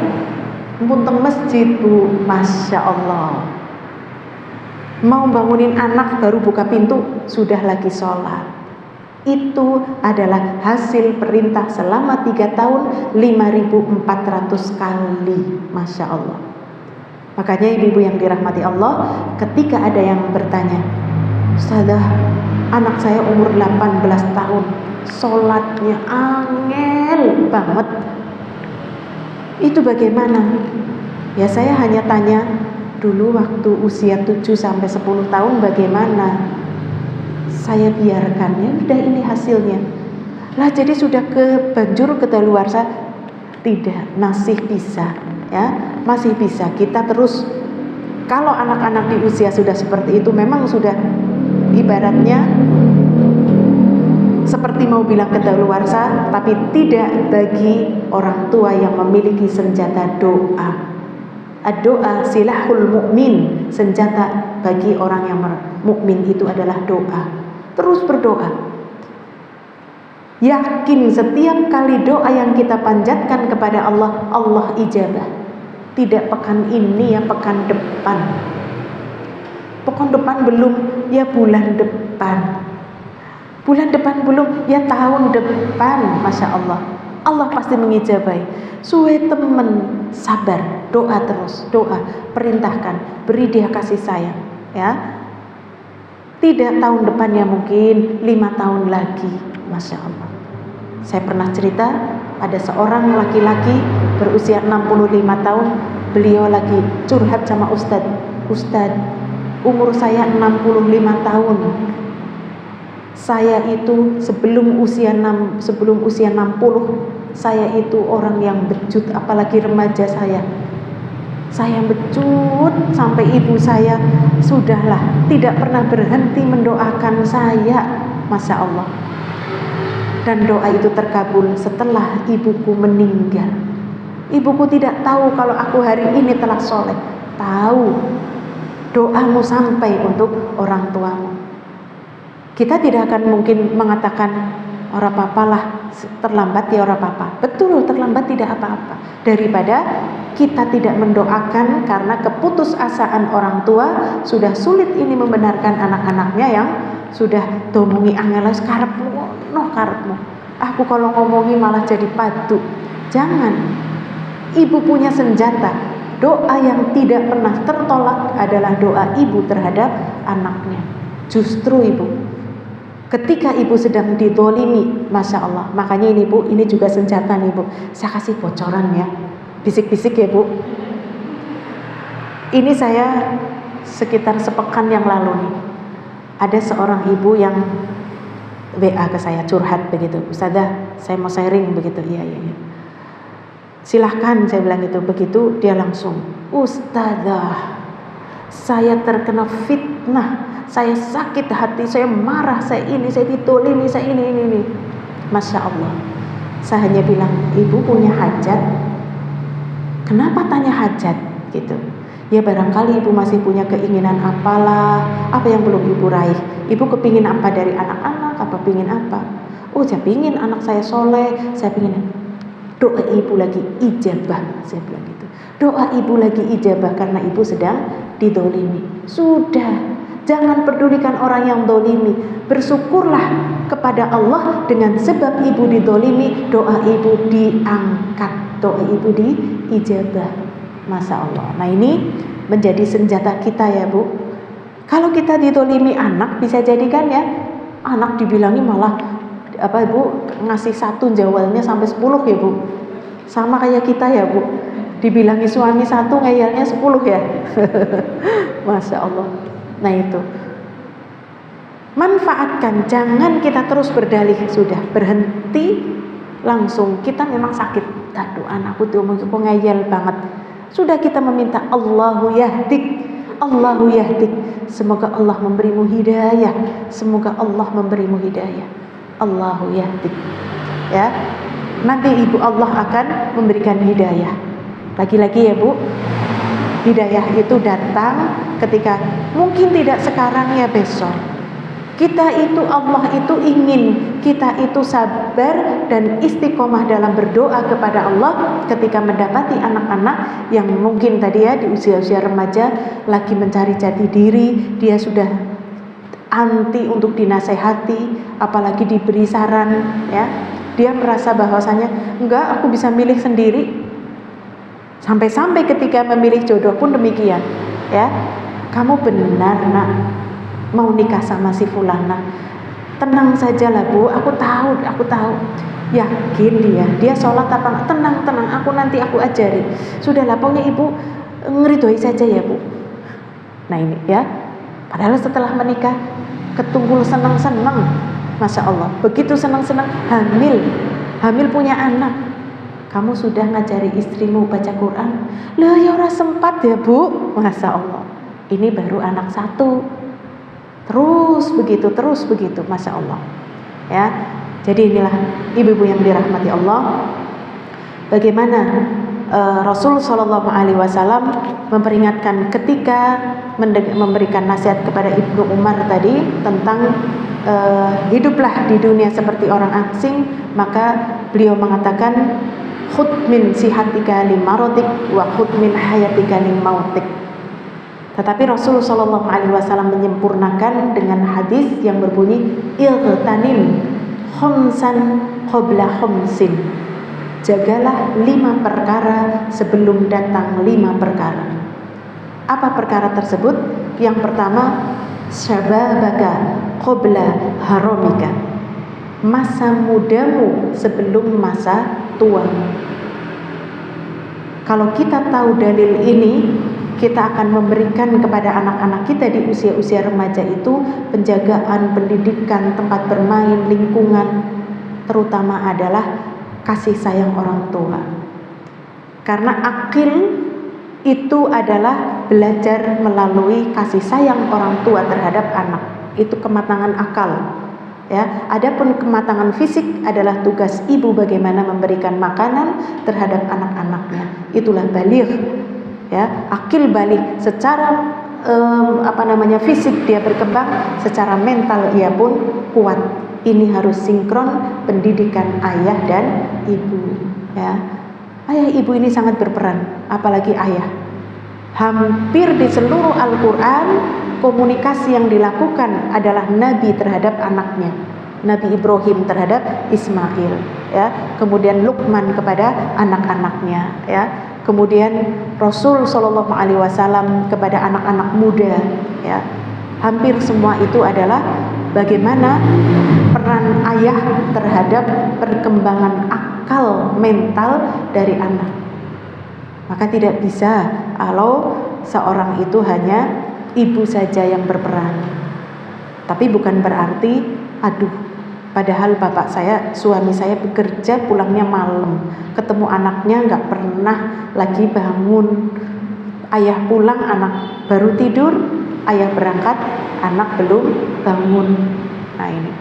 Munteng masjid Bu, Masya Allah. Mau bangunin anak baru buka pintu sudah lagi sholat. Itu adalah hasil perintah selama 3 tahun 5.400 kali. Masya Allah. Makanya ibu-ibu yang dirahmati Allah, ketika ada yang bertanya, Ustazah, anak saya umur 18 tahun, sholatnya angel banget, itu bagaimana? Ya saya hanya tanya, dulu waktu usia 7 sampai 10 tahun bagaimana? Saya biarkan, ya udah ini hasilnya. Lah jadi sudah ke banjur kedaluarsa? Tidak, masih bisa ya, masih bisa. Kita terus, kalau anak-anak di usia sudah seperti itu memang sudah ibaratnya seperti mau bilang kedaluarsa, tapi tidak bagi orang tua yang memiliki senjata doa. Ad-doa silahul mu'min, senjata bagi orang yang mukmin itu adalah doa. Terus berdoa. Yakin setiap kali doa yang kita panjatkan kepada Allah, Allah ijabah. Tidak pekan ini ya, pekan depan. Pekan depan belum, ya bulan depan. Bulan depan belum, ya tahun depan. Masya Allah, Allah pasti mengijabai. Suwe temen, sabar, doa terus, doa, perintahkan, beri dia kasih sayang, ya. Tidak tahun depannya, mungkin 5 tahun lagi. Masya Allah. Saya pernah cerita, ada seorang laki-laki berusia 65 tahun, beliau lagi curhat sama Ustadz, umur saya 65 tahun. Saya itu sebelum usia 60, saya itu orang yang becut, apalagi remaja saya. Saya becut sampai ibu saya sudahlah tidak pernah berhenti mendoakan saya, Masya Allah. Dan doa itu terkabul setelah ibuku meninggal. Ibuku tidak tahu kalau aku hari ini telah soleh. Tahu, doamu sampai untuk orang tuamu. Kita tidak akan mungkin mengatakan ora papalah, terlambat ya ora papa. Betul, terlambat tidak apa-apa. Daripada kita tidak mendoakan karena keputusasaan orang tua, sudah sulit ini membenarkan anak-anaknya yang sudah domongi angelas karepmu, karepmu. Aku kalau ngomongi malah jadi padu. Jangan. Ibu punya senjata. Doa yang tidak pernah tertolak adalah doa ibu terhadap anaknya. Justru ibu, ketika ibu sedang didolimi, Masya Allah. Makanya ini bu, ini juga senjata nih bu. Saya kasih bocoran ya, bisik-bisik ya bu. Ini saya sekitar sepekan yang lalu nih, ada seorang ibu yang WA ke saya, curhat begitu. Ustazah, saya mau sharing begitu. Iya. Silahkan, saya bilang gitu. Begitu dia langsung, Ustazah, saya terkena fitnah, saya sakit hati, saya marah, saya ditolimi, saya ini. Masya Allah. Saya hanya bilang, ibu punya hajat. Kenapa tanya hajat? Gitu. Ya barangkali ibu masih punya keinginan apalah, apa yang belum ibu raih. Ibu kepingin apa dari anak-anak, apa pingin apa? Oh, saya pingin anak saya soleh, saya pingin. Doa ibu lagi ijabah, saya bilang gitu. Doa ibu lagi ijabah karena ibu sedang didolimi. Sudah, jangan pedulikan orang yang dolimi. Bersyukurlah kepada Allah dengan sebab ibu didolimi, doa ibu diangkat, doa ibu diijabah. Masya Allah. Nah ini menjadi senjata kita ya bu. Kalau kita didolimi anak, bisa jadikan ya, anak dibilangi malah apa bu, ngasih 1 jawalnya sampai 10 ya bu. Sama kayak kita ya bu, dibilangi suami 1 ngeyelnya 10 ya. Masya Allah. Nah itu, manfaatkan, jangan kita terus berdalih. Sudah, berhenti langsung. Kita memang sakit, aduh anakku tuh kok ngeyel banget. Sudah, kita meminta Allahu yahdik, Allahu yahdik. Semoga Allah memberimu hidayah, semoga Allah memberimu hidayah. Allahu yahdik. Ya, nanti ibu Allah akan memberikan hidayah. Lagi-lagi ya bu, hidayah itu datang ketika mungkin tidak sekarang ya besok. Kita itu, Allah itu ingin kita itu sabar dan istiqomah dalam berdoa kepada Allah ketika mendapati anak-anak yang mungkin tadi ya di usia-usia remaja lagi mencari jati diri, dia sudah anti untuk dinasehati, apalagi diberi saran ya. Dia merasa bahwasanya enggak, aku bisa milih sendiri. Sampai-sampai ketika memilih jodoh pun demikian ya. Kamu benar nak mau nikah sama si fulana, tenang sajalah bu, aku tahu. Yakin dia sholat apa enggak? Tenang, aku ajari. Sudahlah, pokoknya ibu ngeridhoi saja ya bu. Nah ini ya, padahal setelah menikah ketunggul senang-senang, Masya Allah. Begitu senang-senang hamil punya anak, kamu sudah ngajari istrimu baca Quran? Loh ya ora sempat ya bu. Masya Allah, ini baru anak 1. Terus begitu, Masya Allah ya. Jadi inilah ibu-ibu yang dirahmati Allah, bagaimana Rasul Shallallahu Alaihi Wasallam memperingatkan ketika memberikan nasihat kepada Ibnu Umar tadi tentang hiduplah di dunia seperti orang asing, maka beliau mengatakan khud min sihatika li marotik wa khud min hayatika li mautik. Tetapi Rasul Shallallahu Alaihi Wasallam menyempurnakan dengan hadis yang berbunyi iltanim khomsan qabla khomsin. Jagalah 5 perkara sebelum datang 5 perkara. Apa perkara tersebut? Yang pertama, syababaka qabla haramika. Masa mudamu sebelum masa tuamu. Kalau kita tahu dalil ini, kita akan memberikan kepada anak-anak kita di usia-usia remaja itu penjagaan, pendidikan, tempat bermain, lingkungan, terutama adalah kasih sayang orang tua. Karena akil itu adalah belajar melalui kasih sayang orang tua terhadap anak. Itu kematangan akal. Ya, adapun kematangan fisik adalah tugas ibu bagaimana memberikan makanan terhadap anak-anaknya. Itulah baligh. Ya, akil baligh secara fisik dia berkembang, secara mental ia pun kuat. Ini harus sinkron pendidikan ayah dan ibu. Ya, ayah ibu ini sangat berperan, apalagi ayah. Hampir di seluruh Al-Quran komunikasi yang dilakukan adalah Nabi terhadap anaknya. Nabi Ibrahim terhadap Ismail, ya. Kemudian Luqman kepada anak-anaknya, ya. Kemudian Rasul Shallallahu Alaihi Wasallam kepada anak-anak muda, ya. Hampir semua itu adalah bagaimana peran ayah terhadap perkembangan akal mental dari anak. Maka tidak bisa kalau seorang itu hanya ibu saja yang berperan. Tapi bukan berarti padahal suami saya bekerja pulangnya malam, ketemu anaknya nggak pernah lagi bangun. Ayah pulang, anak baru tidur, ayah berangkat, anak belum bangun. Nah ini.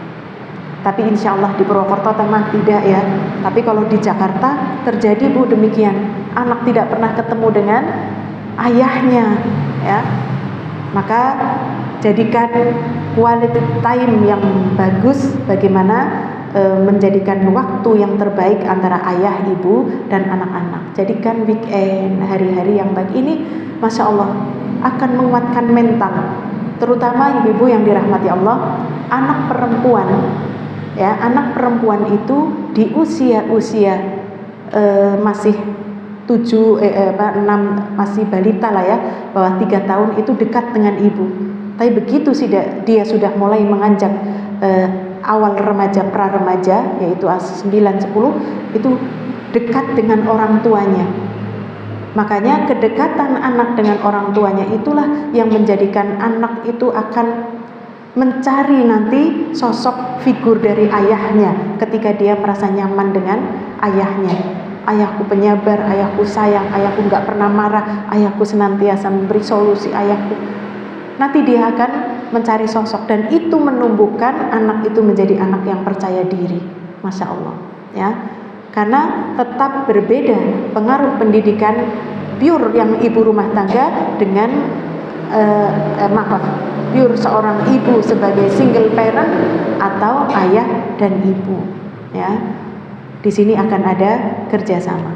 Tapi insya Allah di Purwokerto Tengah tidak ya. Tapi kalau di Jakarta terjadi Bu demikian. Anak tidak pernah ketemu dengan ayahnya, ya. Maka jadikan quality time yang bagus, bagaimana menjadikan waktu yang terbaik antara ayah, ibu, dan anak-anak. Jadikan weekend, hari-hari yang baik ini, Masya Allah, akan menguatkan mental. Terutama ibu-ibu yang dirahmati Allah, anak perempuan. Ya, anak perempuan itu di usia-usia masih 6 masih balita lah ya, bawah 3 tahun itu dekat dengan ibu. Tapi begitu dia sudah mulai menganjak awal remaja, pra-remaja, yaitu 9-10, itu dekat dengan orang tuanya. Makanya kedekatan anak dengan orang tuanya itulah yang menjadikan anak itu akan mencari nanti sosok figur dari ayahnya ketika dia merasa nyaman dengan ayahnya. Ayahku penyabar, ayahku sayang, ayahku gak pernah marah, ayahku senantiasa memberi solusi, ayahku. Nanti dia akan mencari sosok, dan itu menumbuhkan anak itu menjadi anak yang percaya diri. Masya Allah, ya. Karena tetap berbeda pengaruh pendidikan pure yang ibu rumah tangga dengan pure seorang ibu sebagai single parent atau ayah dan ibu, ya. Di sini akan ada kerjasama.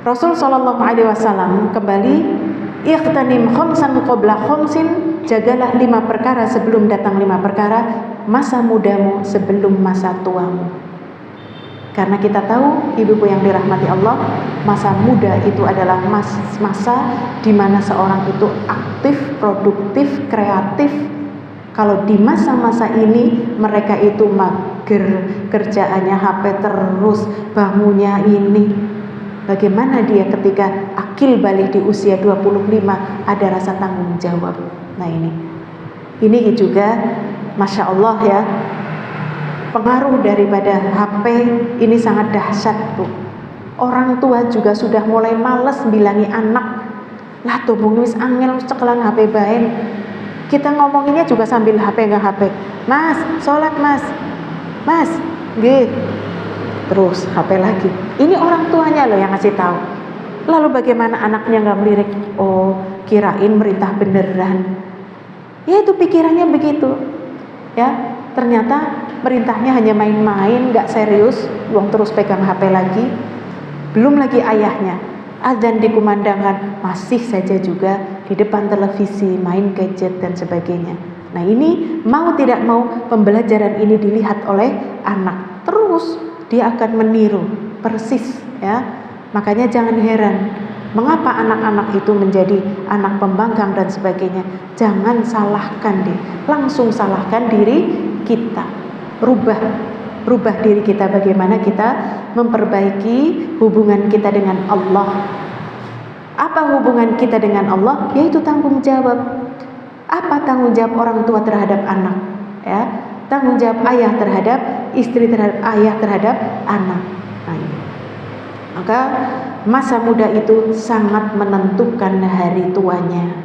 Rasul Shallallahu Alaihi Wasallam kembali, ikhtanim khamsan qabla khamsin, jagalah 5 perkara sebelum datang 5 perkara, masa mudamu sebelum masa tuamu. Karena kita tahu, ibu-ibu yang dirahmati Allah, masa muda itu adalah masa di mana seorang itu aktif, produktif, kreatif. Kalau di masa-masa ini mereka itu mager, kerjaannya HP terus, bangunnya ini. Bagaimana dia ketika akil balik di usia 25 ada rasa tanggung jawab. Nah ini juga Masya Allah ya, pengaruh daripada HP ini sangat dahsyat Bu. Orang tua juga sudah mulai males bilangi anak, lah tuh wis angel cekelan HP baen. Kita ngomonginnya juga sambil HP nggak HP. Mas, sholat mas, mas, nggih. Terus HP lagi. Ini orang tuanya loh yang ngasih tahu. Lalu bagaimana anaknya nggak melirik? Oh, kirain merintah beneran. Ya itu pikirannya begitu. Ya, ternyata merintahnya hanya main-main, nggak serius, buang terus pegang HP lagi. Belum lagi ayahnya, azan dikumandangkan, masih saja juga di depan televisi, main gadget dan sebagainya. Nah ini mau tidak mau pembelajaran ini dilihat oleh anak, terus dia akan meniru persis ya. Makanya jangan heran mengapa anak-anak itu menjadi anak pembangkang dan sebagainya. Jangan salahkan dia, langsung salahkan diri kita. Rubah diri kita, bagaimana kita memperbaiki hubungan kita dengan Allah. Apa hubungan kita dengan Allah? Yaitu tanggung jawab. Apa tanggung jawab orang tua terhadap anak? Ya, tanggung jawab ayah terhadap istri, terhadap ayah terhadap anak. Nah, maka masa muda itu sangat menentukan hari tuanya.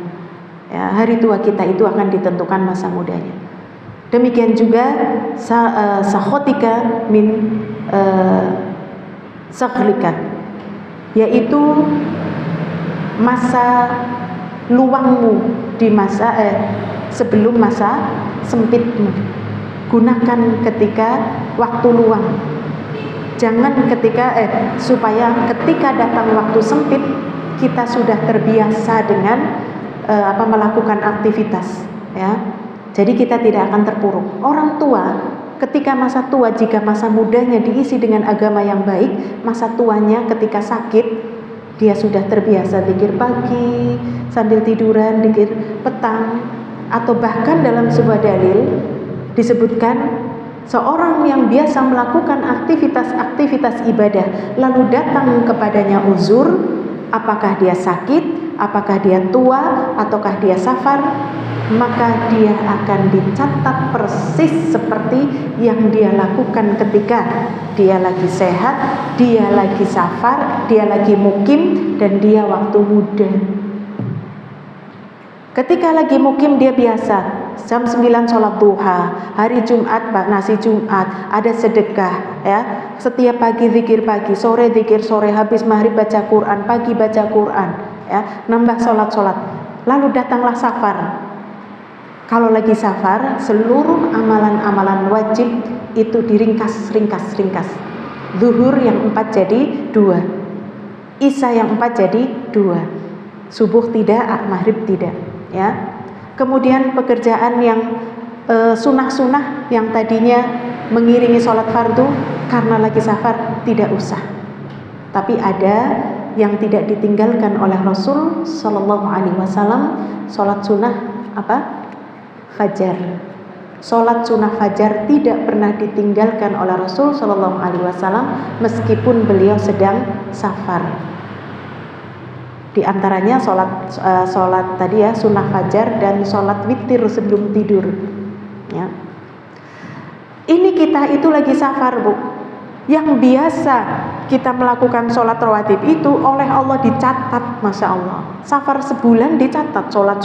Ya, hari tua kita itu akan ditentukan masa mudanya. Demikian juga sakhotika min sakhlika, yaitu masa luangmu di masa sebelum masa sempitmu. Gunakan ketika waktu luang. Jangan supaya ketika datang waktu sempit kita sudah terbiasa dengan melakukan aktivitas ya. Jadi kita tidak akan terpuruk. Orang tua ketika masa tua, jika masa mudanya diisi dengan agama yang baik, masa tuanya ketika sakit dia sudah terbiasa zikir pagi sambil tiduran, zikir petang, atau bahkan dalam sebuah dalil disebutkan seorang yang biasa melakukan aktivitas ibadah lalu datang kepadanya uzur, apakah dia sakit, apakah dia tua, ataukah dia safar, maka dia akan dicatat persis seperti yang dia lakukan ketika dia lagi sehat, dia lagi safar, dia lagi mukim, dan dia waktu muda. Ketika lagi mukim dia biasa jam 9 sholat duha, hari Jumat nasi Jumat, ada sedekah ya, setiap pagi zikir pagi, sore zikir sore, habis maghrib baca Quran, pagi baca Quran ya, nambah sholat. Lalu datanglah safar. Kalau lagi safar, seluruh amalan-amalan wajib itu diringkas. Zuhur yang 4 jadi 2, Isya yang 4 jadi 2, subuh tidak, maghrib tidak ya. Kemudian pekerjaan yang sunah-sunah yang tadinya mengiringi sholat fardu, karena lagi safar tidak usah. Tapi ada yang tidak ditinggalkan oleh Rasul Sallallahu Alaihi Wasallam, sholat sunnah fajar. Sholat sunnah fajar tidak pernah ditinggalkan oleh Rasul Sallallahu Alaihi Wasallam meskipun beliau sedang safar. Di antaranya sholat tadi ya, sunnah fajar dan sholat witir sebelum tidur. Ya. Ini kita itu lagi safar, Bu. Yang biasa kita melakukan sholat rawatib itu oleh Allah dicatat, masya Allah. Safar sebulan dicatat, sholat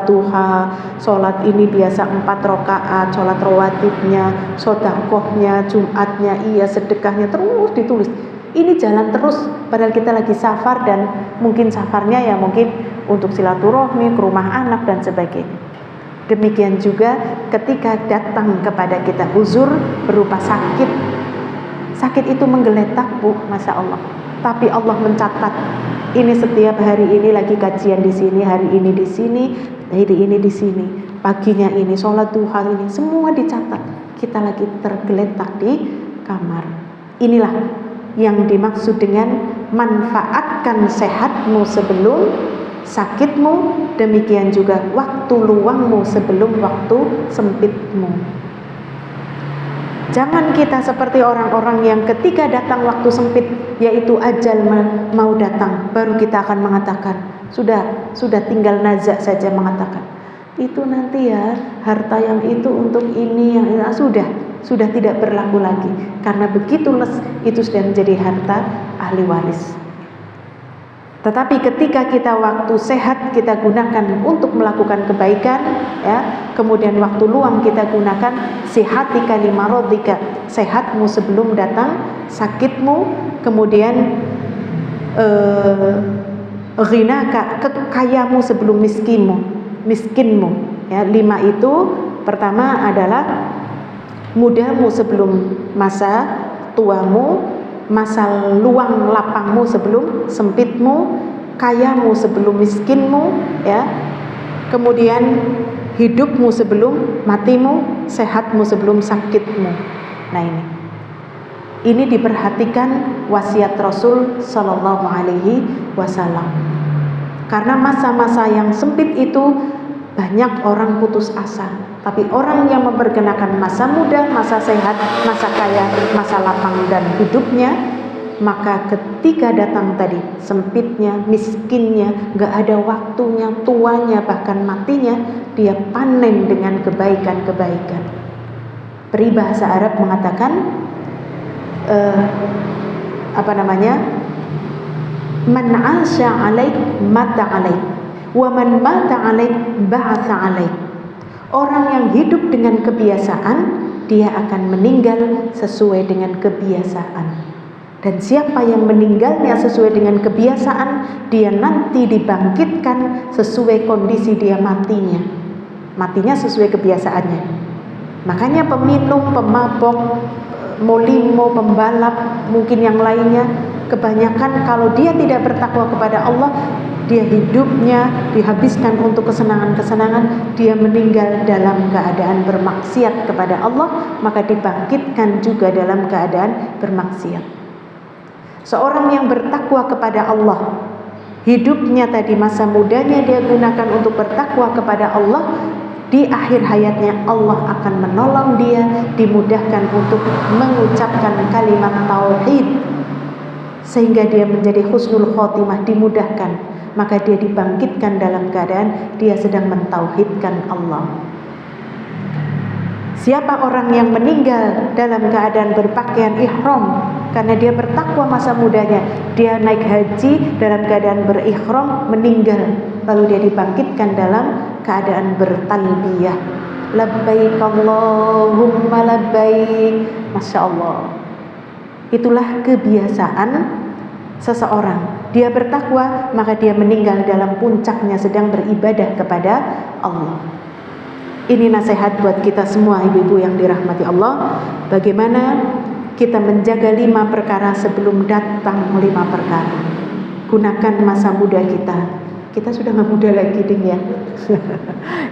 duha, sholat ini biasa 4 rakaat, sholat rawatibnya, sedekahnya, Jumatnya, iya sedekahnya terus ditulis. Ini jalan terus, padahal kita lagi safar dan mungkin safarnya ya mungkin untuk silaturahmi, ke rumah anak dan sebagainya. Demikian juga ketika datang kepada kita uzur berupa sakit. Sakit itu menggeletak, Bu, masya Allah. Tapi Allah mencatat, ini setiap hari ini lagi kajian di sini, hari ini di sini, hari ini di sini, paginya ini sholat duha ini, semua dicatat. Kita lagi tergeletak di kamar. Inilah yang dimaksud dengan manfaatkan sehatmu sebelum sakitmu, demikian juga waktu luangmu sebelum waktu sempitmu. Jangan kita seperti orang-orang yang ketika datang waktu sempit, yaitu ajal mau datang, baru kita akan mengatakan, sudah tinggal nazak saja mengatakan, itu nanti ya, harta yang itu untuk ini, yang sudah tidak berlaku lagi. Karena begitu itu sudah menjadi harta ahli waris. Tetapi ketika kita waktu sehat kita gunakan untuk melakukan kebaikan ya, kemudian waktu luang kita gunakan sihatika limaradika, sehatmu sebelum datang sakitmu, kemudian ghinaka, kekayamu sebelum miskinmu. Ya, 5 itu pertama adalah mudamu sebelum masa tuamu, masa luang lapangmu sebelum sempitmu, kayamu sebelum miskinmu, ya. Kemudian hidupmu sebelum matimu, sehatmu sebelum sakitmu. Nah, ini diperhatikan wasiat Rasul Sallallahu Alaihi Wasallam. Karena masa-masa yang sempit itu banyak orang putus asa. Tapi orang yang mempergunakan masa muda, masa sehat, masa kaya, masa lapang dan hidupnya, maka ketika datang tadi sempitnya, miskinnya, gak ada waktunya, tuanya, bahkan matinya, dia panen dengan kebaikan-kebaikan. Peribahasa Arab mengatakan man 'asha 'alaik mata 'alaik wa man mata 'alaik ba'atha 'alaik. Orang yang hidup dengan kebiasaan, dia akan meninggal sesuai dengan kebiasaan. Dan siapa yang meninggalnya sesuai dengan kebiasaan, dia nanti dibangkitkan sesuai kondisi dia matinya. Matinya sesuai kebiasaannya. Makanya peminum, pemabok, molimo, pembalap, mungkin yang lainnya, kebanyakan kalau dia tidak bertakwa kepada Allah, dia hidupnya dihabiskan untuk kesenangan-kesenangan, dia meninggal dalam keadaan bermaksiat kepada Allah, maka dibangkitkan juga dalam keadaan bermaksiat. Seorang yang bertakwa kepada Allah, hidupnya tadi masa mudanya dia gunakan untuk bertakwa kepada Allah, di akhir hayatnya Allah akan menolong dia, dimudahkan untuk mengucapkan kalimat tauhid, sehingga dia menjadi husnul khotimah, dimudahkan. Maka dia dibangkitkan dalam keadaan dia sedang mentauhidkan Allah. Siapa orang yang meninggal dalam keadaan berpakaian ihram karena dia bertakwa masa mudanya, dia naik haji dalam keadaan berihram, meninggal, lalu dia dibangkitkan dalam keadaan bertalbiyah, labbaik Allahumma labbaik. Masya Allah. Itulah kebiasaan seseorang. Dia bertakwa, maka dia meninggal dalam puncaknya sedang beribadah kepada Allah. Ini nasihat buat kita semua ibu-ibu yang dirahmati Allah. Bagaimana kita menjaga 5 perkara sebelum datang 5 perkara. Gunakan masa muda kita. Kita sudah gak muda lagi ding ya.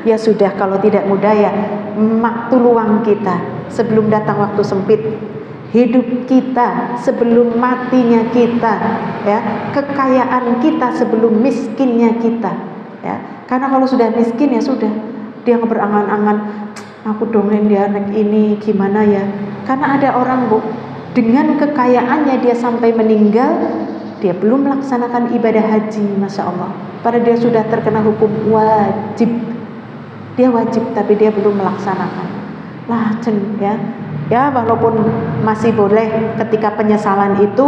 Ya sudah, kalau tidak muda ya waktu luang kita sebelum datang waktu sempit, hidup kita sebelum matinya kita, ya, kekayaan kita sebelum miskinnya kita, ya. Karena kalau sudah miskin ya sudah, dia berangan-angan, aku dongeng dia anak ini gimana ya. Karena ada orang, Bu, dengan kekayaannya dia sampai meninggal, dia belum melaksanakan ibadah haji, Masya Allah. Padahal dia sudah terkena hukum wajib, dia wajib tapi dia belum melaksanakan. Lah, ya walaupun masih boleh ketika penyesalan itu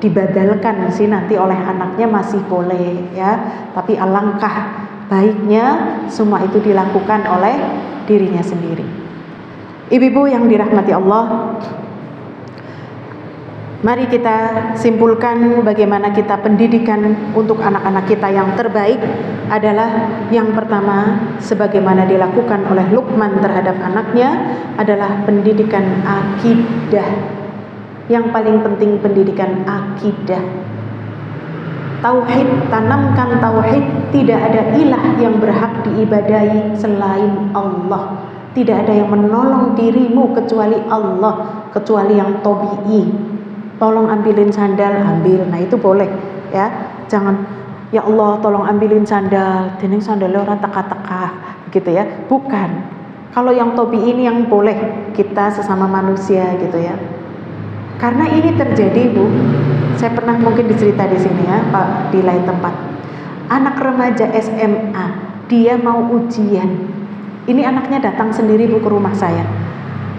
dibadalkan sih nanti oleh anaknya, masih boleh ya, tapi alangkah baiknya semua itu dilakukan oleh dirinya sendiri. Ibu-ibu yang dirahmati Allah, mari kita simpulkan bagaimana kita pendidikan untuk anak-anak kita yang terbaik adalah yang pertama, sebagaimana dilakukan oleh Luqman terhadap anaknya, adalah pendidikan akidah. Yang paling penting pendidikan akidah. Tauhid, tanamkan tauhid, tidak ada ilah yang berhak diibadahi selain Allah. Tidak ada yang menolong dirimu kecuali Allah, kecuali yang tabi'i. Tolong ambilin sandal, ambil. Nah itu boleh ya. Jangan ya Allah tolong ambilin sandal, dening sandalnya orang teka-teka gitu ya. Bukan. Kalau yang tabi'i ini yang boleh kita sesama manusia gitu ya. Karena ini terjadi, Bu. Saya pernah mungkin dicerita di sini ya, Pak, di lain tempat. Anak remaja SMA, dia mau ujian. Ini anaknya datang sendiri, Bu, ke rumah saya.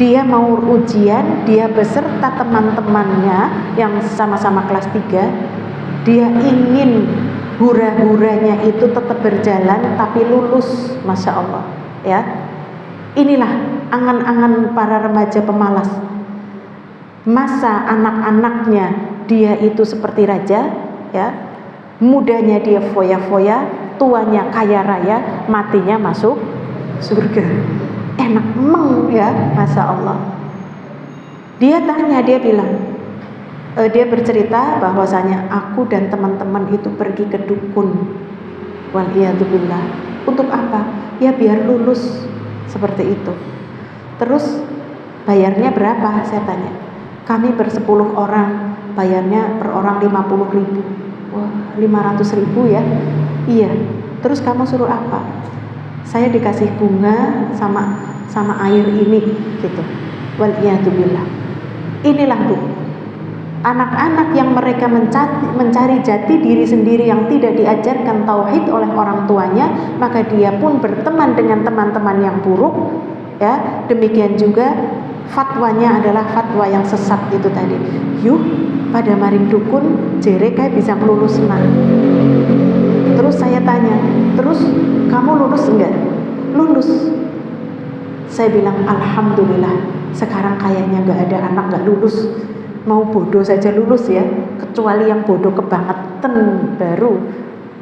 Dia mau ujian, dia beserta teman-temannya yang sama-sama kelas 3. Dia ingin hura-huranya itu tetap berjalan tapi lulus, Masya Allah ya. Inilah angan-angan para remaja pemalas. Masa anak-anaknya dia itu seperti raja ya. Mudanya dia foya-foya, tuanya kaya raya, matinya masuk surga. Enak meng ya, Masya Allah. Dia tanya, dia bilang, dia bercerita bahwasanya aku dan teman-teman itu pergi ke dukun. Waliyadzubillah. Untuk apa? Ya biar lulus, seperti itu. Terus bayarnya berapa? Saya tanya. Kami ber-10 orang, bayarnya per orang 50.000. Wah, 500.000 ya? Iya. Terus kamu suruh apa? Saya dikasih bunga sama air ini, gitu. Waliyadzubillah. Inilah Bu, anak-anak yang mereka mencari jati diri sendiri yang tidak diajarkan tauhid oleh orang tuanya, maka dia pun berteman dengan teman-teman yang buruk, ya. Demikian juga fatwanya adalah fatwa yang sesat itu tadi. Yuk pada maring dukun jere kayak bisa lulus senang. Terus saya tanya, terus kamu lulus enggak? Lulus. Saya bilang alhamdulillah, sekarang kayaknya enggak ada anak enggak lulus. Mau bodoh saja lulus ya, kecuali yang bodoh kebangetan baru,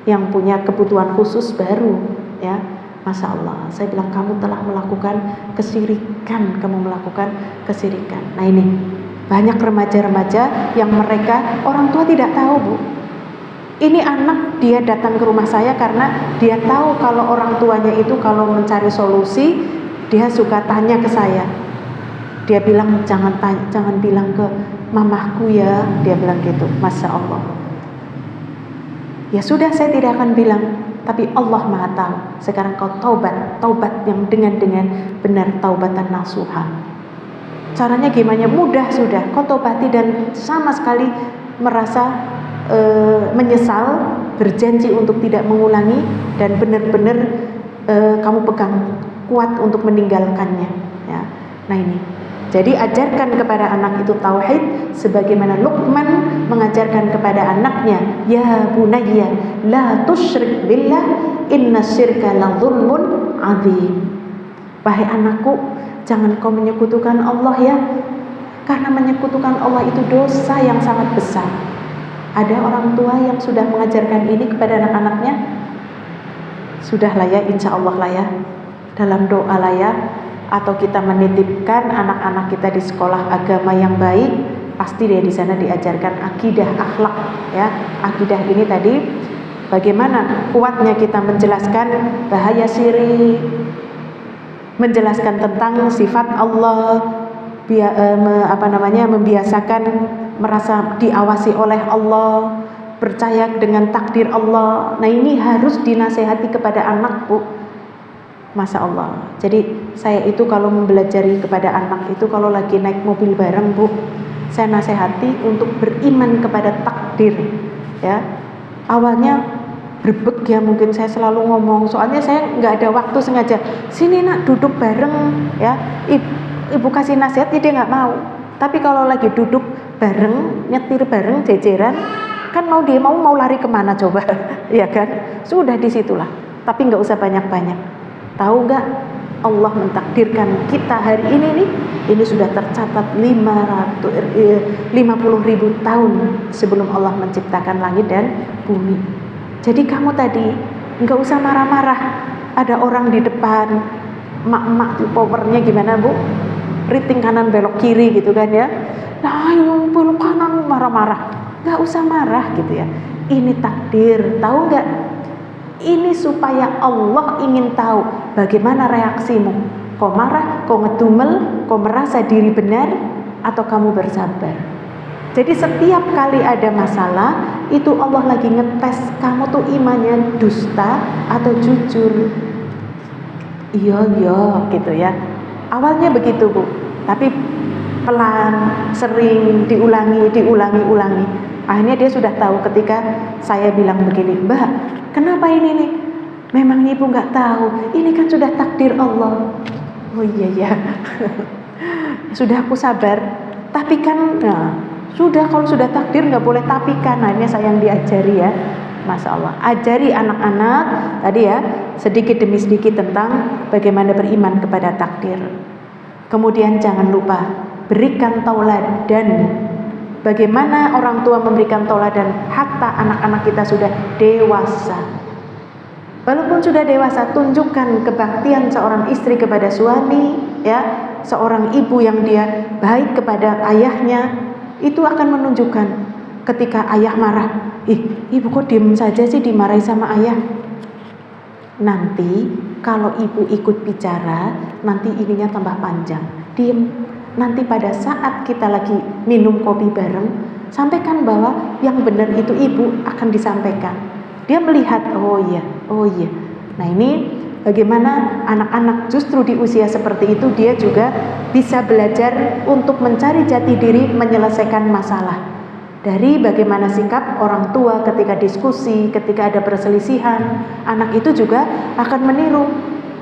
yang punya kebutuhan khusus baru, ya. Masya Allah, saya bilang kamu telah melakukan kesirikan, kamu melakukan kesirikan. Nah ini, banyak remaja-remaja yang mereka, orang tua tidak tahu Bu. Ini anak dia datang ke rumah saya karena dia tahu kalau orang tuanya itu kalau mencari solusi, dia suka tanya ke saya. Dia bilang jangan bilang ke mamahku ya, dia bilang gitu. Masya Allah. Ya sudah, saya tidak akan bilang. Tapi Allah Maha tahu. Sekarang kau taubat yang dengan benar, taubatan nasuha. Caranya gimana? Mudah sudah. Kau taubati dan sama sekali merasa menyesal, berjanji untuk tidak mengulangi, dan benar-benar kamu pegang kuat untuk meninggalkannya. Ya. Nah ini. Jadi ajarkan kepada anak itu tauhid sebagaimana Luqman mengajarkan kepada anaknya, ya bunayya la tusyrik billah innasyirka la dzulmun adzim. Wahai anakku, jangan kau menyekutukan Allah ya, karena menyekutukan Allah itu dosa yang sangat besar. Ada orang tua yang sudah mengajarkan ini kepada anak-anaknya? Sudahlah ya, insya Allah lah ya, dalam doa lah ya. Atau kita menitipkan anak-anak kita di sekolah agama yang baik, pasti dia di sana diajarkan akidah, akhlak, ya. Akidah ini tadi bagaimana kuatnya kita menjelaskan bahaya syirik, menjelaskan tentang sifat Allah, membiasakan merasa diawasi oleh Allah, percaya dengan takdir Allah. Nah ini harus dinasehati kepada anak Bu. Masya Allah. Jadi saya itu kalau mempelajari kepada anak itu, kalau lagi naik mobil bareng Bu, saya nasihati untuk beriman kepada takdir. Ya, awalnya berbek ya, mungkin saya selalu ngomong, soalnya saya nggak ada waktu sengaja. Sini nak duduk bareng, ya. Ibu kasih nasihat, dia nggak mau. Tapi kalau lagi duduk bareng, nyetir bareng, jejeran, kan dia mau lari kemana coba, ya kan? Sudah disitulah. Tapi nggak usah banyak-banyak. Tahu nggak, Allah mentakdirkan kita hari ini nih, ini sudah tercatat 50.000 tahun sebelum Allah menciptakan langit dan bumi. Jadi kamu tadi nggak usah marah-marah. Ada orang di depan, mak-mak powernya gimana Bu? Riting kanan belok kiri gitu kan ya. Nah yang belok kanan marah-marah, nggak usah marah gitu ya. Ini takdir, tahu nggak? Ini supaya Allah ingin tahu bagaimana reaksimu. Kau marah, kau ngedumel, kau merasa diri benar, atau kamu bersabar. Jadi setiap kali ada masalah, itu Allah lagi ngetes kamu tuh imannya dusta atau jujur. Iya gitu ya. Awalnya begitu Bu, tapi pelan, sering diulangi. Akhirnya dia sudah tahu ketika saya bilang begini, Mbak, kenapa ini nih? Memang ibu nggak tahu, ini kan sudah takdir Allah. Oh iya. Sudah aku sabar, tapi kan, sudah kalau sudah takdir nggak boleh tapi kan. Akhirnya saya yang diajari ya, Masya Allah. Ajari anak-anak tadi ya, sedikit demi sedikit tentang bagaimana beriman kepada takdir. Kemudian jangan lupa berikan tauladan Bagaimana orang tua memberikan teladan hatta anak-anak kita sudah dewasa. Walaupun sudah dewasa, tunjukkan kebaktian seorang istri kepada suami, ya, seorang ibu yang dia baik kepada ayahnya, itu akan menunjukkan ketika ayah marah, ibu kok diem saja sih dimarahi sama ayah. Nanti kalau ibu ikut bicara, nanti ininya tambah panjang. Diem. Nanti pada saat kita lagi minum kopi bareng, sampaikan bahwa yang benar itu ibu akan disampaikan. Dia melihat, oh iya. Nah ini bagaimana anak-anak justru di usia seperti itu dia juga bisa belajar untuk mencari jati diri, menyelesaikan masalah. Dari bagaimana sikap orang tua ketika diskusi, ketika ada perselisihan, anak itu juga akan meniru.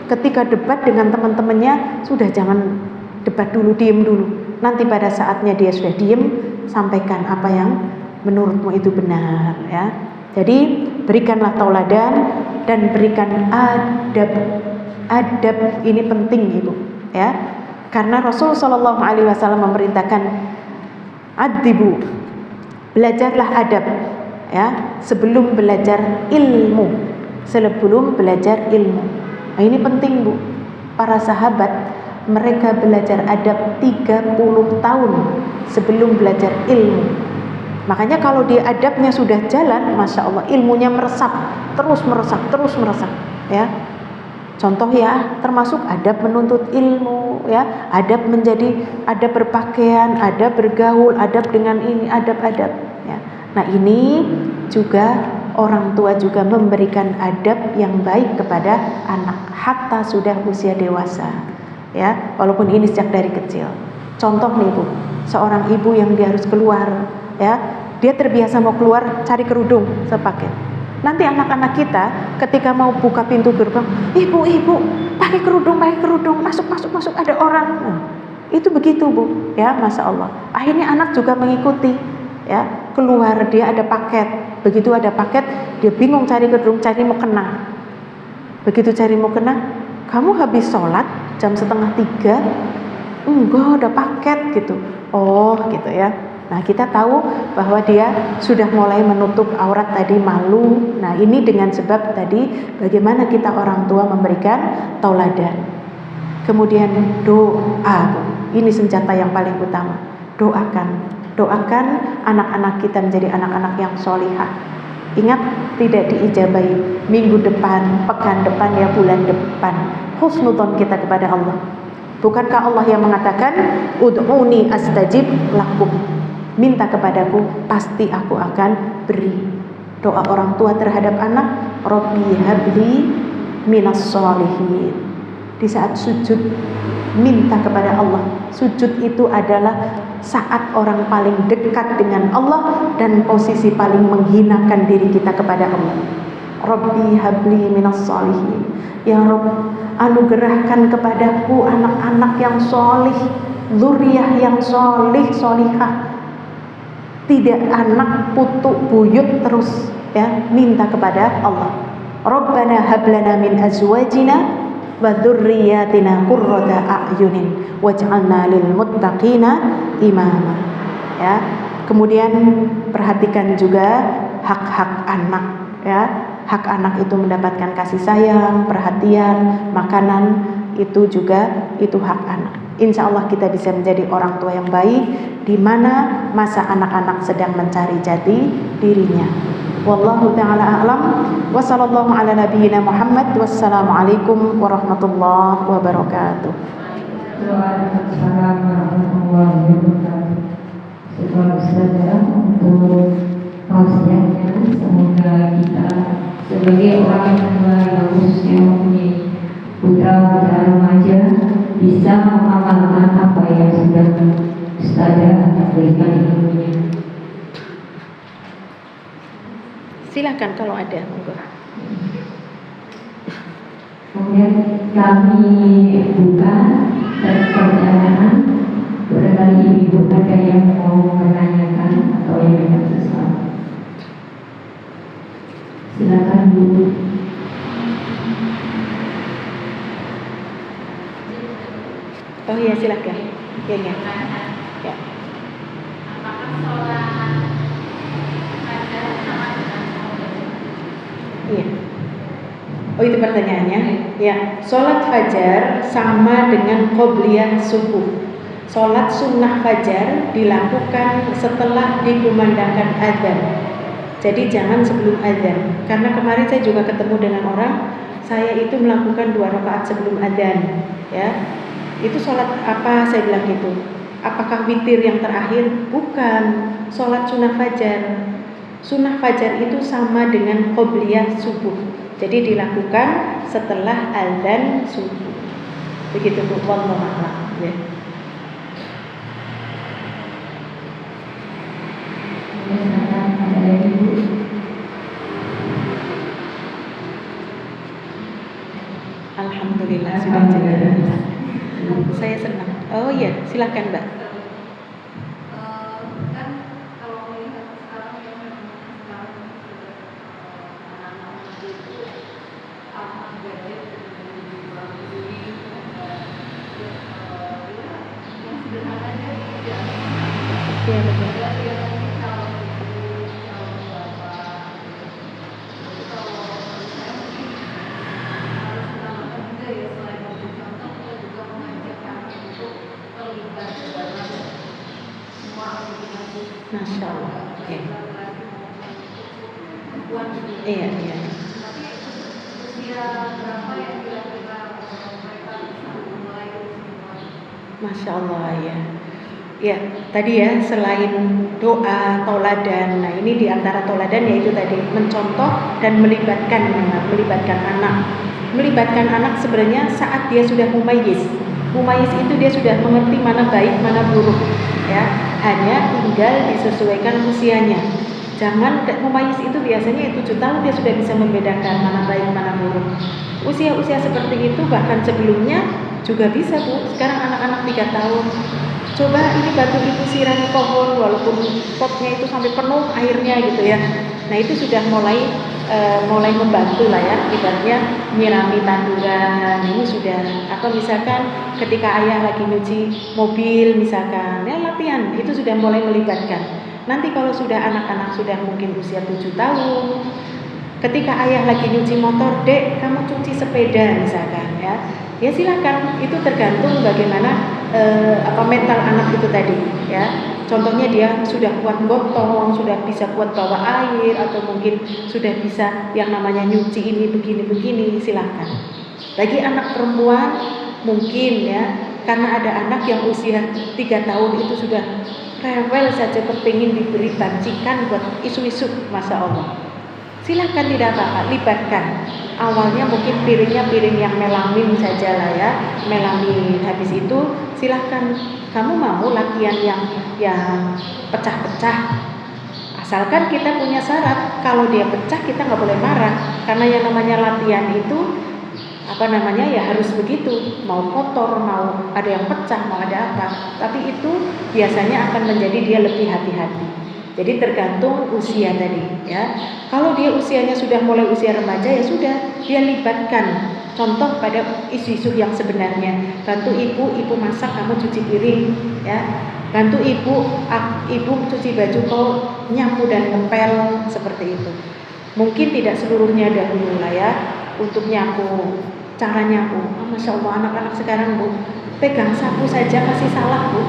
Ketika debat dengan teman-temannya, sudah jangan debat dulu, diem dulu. Nanti pada saatnya dia sudah diem, sampaikan apa yang menurutmu itu benar, ya. Jadi berikanlah tauladan dan berikan adab. Adab ini penting, Ibu, ya. Karena Rasul sallallahu alaihi wasallam memerintahkan adibu, belajarlah adab, ya, sebelum belajar ilmu. Sebelum belajar ilmu. Nah, ini penting, Bu. Para sahabat mereka belajar adab 30 tahun sebelum belajar ilmu. Makanya kalau dia adabnya sudah jalan, Masya Allah, ilmunya meresap, terus meresap, ya. Contoh ya, termasuk adab menuntut ilmu, ya, adab menjadi adab berpakaian, adab bergaul, adab dengan ini, adab-adab, ya. Nah ini juga orang tua juga memberikan adab yang baik kepada anak hatta sudah usia dewasa, ya, walaupun ini sejak dari kecil. Contoh nih Bu, seorang ibu yang dia harus keluar, ya, dia terbiasa mau keluar cari kerudung sepaket. Nanti anak-anak kita ketika mau buka pintu gerbang, ibu pakai kerudung, masuk ada orang. Nah, itu begitu Bu, ya, Masya Allah. Akhirnya anak juga mengikuti, ya, keluar dia ada paket, begitu ada paket dia bingung cari kerudung, cari mukena. Begitu cari mukena, kamu habis sholat jam 2:30? Enggak, ada paket gitu. Oh gitu ya. Nah kita tahu bahwa dia sudah mulai menutup aurat tadi, malu. Nah ini dengan sebab tadi bagaimana kita orang tua memberikan tauladan. Kemudian doa, ini senjata yang paling utama. Doakan anak-anak kita menjadi anak-anak yang solihah. Ingat, tidak diijabahi minggu depan, pekan depan, ya bulan depan. Husnudzon kita kepada Allah. Bukankah Allah yang mengatakan ud'uni astajib lakum, minta kepadaku pasti aku akan beri. Doa orang tua terhadap anak, Rabbi habli minas sholihin. Di saat sujud minta kepada Allah. Sujud itu adalah saat orang paling dekat dengan Allah dan posisi paling menghinakan diri kita kepada Allah. Rabbi habli minas sholihin. Ya Rabb, anugerahkan kepadaku anak-anak yang solih, zuriyah yang solih, solihah. Tidak anak putu buyut terus, ya, minta kepada Allah. Rabbana hablana min azwajina wa dzurriyyatina qurrata a'yunin waj'alna lil muttaqina imama. Ya. Kemudian perhatikan juga hak-hak anak, ya. Hak anak itu mendapatkan kasih sayang, perhatian, makanan, itu juga itu hak anak. Insya Allah kita bisa menjadi orang tua yang baik di mana masa anak-anak sedang mencari jati dirinya. Wallahu ta'ala a'lam. Wa sallallahu ala nabiyyina Muhammad. Wassalamualaikum warahmatullahi wabarakatuh. Waalaikumsalam warahmatullahi wabarakatuh. Semoga saja untuk tausiahnya, semoga kita sebagai orang tua yang khususnya mempunyai putra-putra remaja bisa mengamalkan apa yang sudah Ustazah berikan ilmunya. Silakan kalau ada, monggo. Kemudian kami buka pertanyaan. Barangkali ibu ada yang mau menanyakan atau yang ada sesuatu. Silakan Bu. Oh iya silakan. Ya. Apakah Iya. Oh itu pertanyaannya. Ya, sholat fajar sama dengan qobliyah subuh. Sholat sunnah fajar dilakukan setelah dikumandangkan azan. Jadi jangan sebelum azan. Karena kemarin saya juga ketemu dengan orang, saya itu melakukan 2 rakaat sebelum azan. Ya, itu sholat apa? Saya bilang gitu. Apakah witir yang terakhir? Bukan. Sholat sunnah fajar. Sunnah fajar itu sama dengan qobliyah subuh. Jadi dilakukan setelah azan subuh. Begitu Bu, wallahu a'lam. Ya. Ada lagi Bu? Alhamdulillah sudah jelas. Saya senang. Oh iya, silakan Mbak. Iya betul. Masya Allah. Oke. Iya iya. Masya Allah ya. Ya, tadi ya selain doa, toladan. Nah, ini diantara toladan yaitu tadi mencontoh dan melibatkan anak. Melibatkan anak sebenarnya saat dia sudah mumayyiz. Mumayyiz itu dia sudah mengerti mana baik, mana buruk. Ya, hanya tinggal disesuaikan usianya. Jangan mumayyiz itu biasanya 7 tahun dia sudah bisa membedakan mana baik, mana buruk. Usia-usia seperti itu bahkan sebelumnya juga bisa Bu. Sekarang anak-anak 3 tahun. Coba ini bantu ibu sirami pohon walaupun potnya itu sampai penuh airnya gitu ya. Nah itu sudah mulai membantu lah ya. Ibaratnya nyirami tanduran. Ini sudah atau misalkan ketika ayah lagi nyuci mobil misalkan ya latihan itu sudah mulai melibatkan. Nanti kalau sudah anak-anak sudah mungkin usia 7 tahun, ketika ayah lagi nyuci motor, dek kamu cuci sepeda misalkan ya. Ya silakan, itu tergantung bagaimana mental anak itu tadi ya. Contohnya dia sudah kuat gotong, sudah bisa kuat bawa air atau mungkin sudah bisa yang namanya nyuci ini begini silakan. Bagi anak perempuan mungkin ya, karena ada anak yang usia 3 tahun itu sudah rewel saja kepingin diberi bancikan buat isu-isu, Masya Allah. Silahkan tidak apa-apa, libatkan. Awalnya mungkin piringnya piring yang melamin saja lah ya, melamin. Habis itu silahkan kamu mau latihan yang pecah-pecah. Asalkan kita punya syarat, kalau dia pecah kita nggak boleh marah, karena yang namanya latihan itu ya harus begitu. Mau kotor, mau ada yang pecah, mau ada apa. Tapi itu biasanya akan menjadi dia lebih hati-hati. Jadi tergantung usia tadi ya. Kalau dia usianya sudah mulai usia remaja ya sudah dia libatkan. Contoh pada isu-isu yang sebenarnya. Bantu ibu masak, kamu cuci piring ya. Bantu ibu cuci baju, kau nyapu dan ngepel seperti itu. Mungkin tidak seluruhnya dahulu lah ya untuk nyapu. Cara nyapu, Masya Allah anak-anak sekarang Bu, pegang sapu saja masih salah Bu.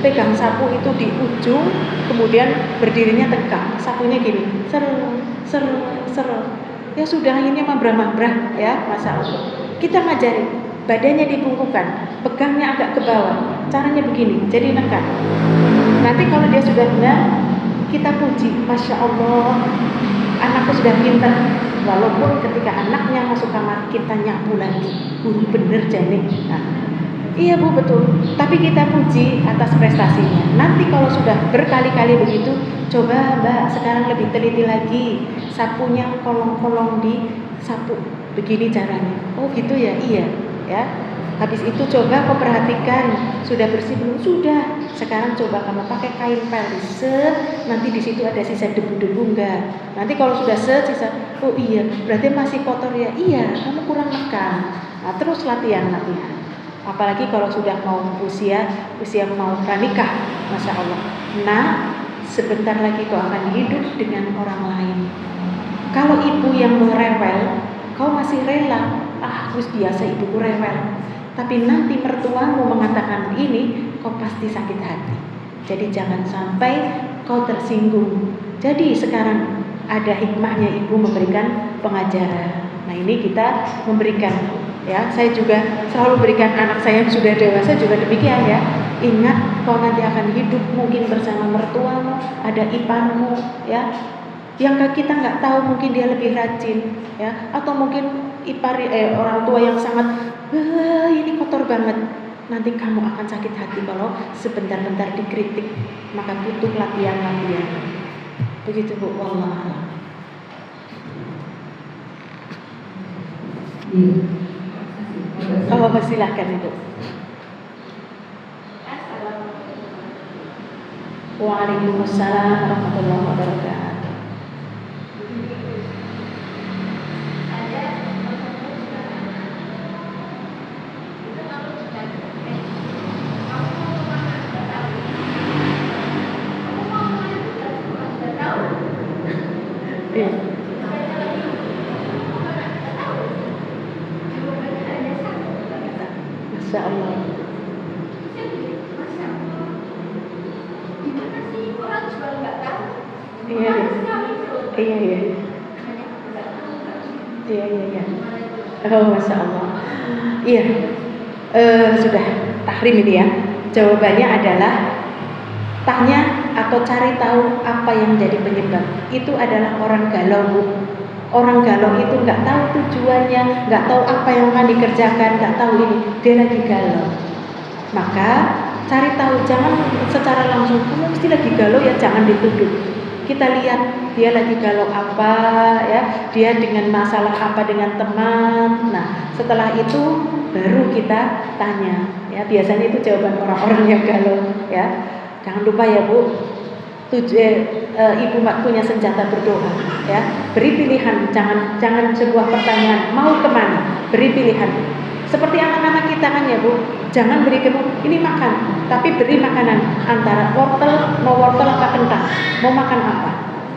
Pegang sapu itu di ujung, kemudian berdirinya tegak, sapunya gini, ser. Ya sudah akhirnya mabrah ya, Masya Allah. Kita ngajarin, badannya dibungkukan, pegangnya agak ke bawah, caranya begini, jadi nekat. Nanti kalau dia sudah benar, kita puji, Masya Allah, anakku sudah pintar. Walaupun ketika anaknya masuk kamar kita nyapu lagi, bener Janik. Nah, iya Bu betul. Tapi kita puji atas prestasinya. Nanti kalau sudah berkali-kali begitu, coba Mbak sekarang lebih teliti lagi. Sapunya kolong-kolong di sapu. Begini caranya. Oh gitu ya, iya. Ya. Habis itu coba kau perhatikan sudah bersih belum? Sudah. Sekarang coba kamu pakai kain pel, nanti di situ ada sisa debu-debu enggak? Nanti kalau sudah sisa, oh iya, berarti masih kotor ya? Iya, kamu kurang nekan. Nah, terus latihan. Apalagi kalau sudah mau usia mau pranikah, Masya Allah. Nah, sebentar lagi kau akan hidup dengan orang lain. Kalau ibu yang merewel, kau masih rela, Gus biasa ibuku rewel. Tapi nanti mertuamu mengatakan ini, kau pasti sakit hati. Jadi jangan sampai kau tersinggung. Jadi sekarang ada hikmahnya ibu memberikan pengajaran. Nah ini kita memberikan, ya. Saya juga selalu berikan anak saya yang sudah dewasa juga demikian, ya. Ingat kau nanti akan hidup mungkin bersama mertuamu, ada iparmu, ya. Yang kita nggak tahu mungkin dia lebih rajin, ya. Atau mungkin orang tua yang sangat ini kotor banget. Nanti kamu akan sakit hati kalau sebentar-bentar dikritik. Maka butuh latihan-latihan. Begitu Bu, wallah. Oh, silahkan Ibu. Waalaikumsalam warahmatullahi wabarakatuh. Masya Allah. Iya. Oh, Masya Allah. Iya. Sudah tahrim ini ya. Jawabannya adalah tanya atau cari tahu apa yang jadi penyebab. Itu adalah orang galau, Bu. Orang galau itu nggak tahu tujuannya, nggak tahu apa yang akan dikerjakan, nggak tahu ini, dia lagi galau. Maka cari tahu, jangan secara langsung kamu mesti lagi galau ya, jangan dituduh. Kita lihat dia lagi galau apa, ya, dia dengan masalah apa dengan teman. Nah, setelah itu baru kita tanya. Ya, biasanya itu jawaban orang-orang yang galau. Ya, jangan lupa ya Bu. Ibu punya senjata berdoa, ya. Beri pilihan, jangan sebuah pertanyaan mau kemana, beri pilihan. Seperti anak-anak kita kan ya Bu, jangan beri ini makan, tapi beri makanan antara mau wortel apa kentang, mau makan apa.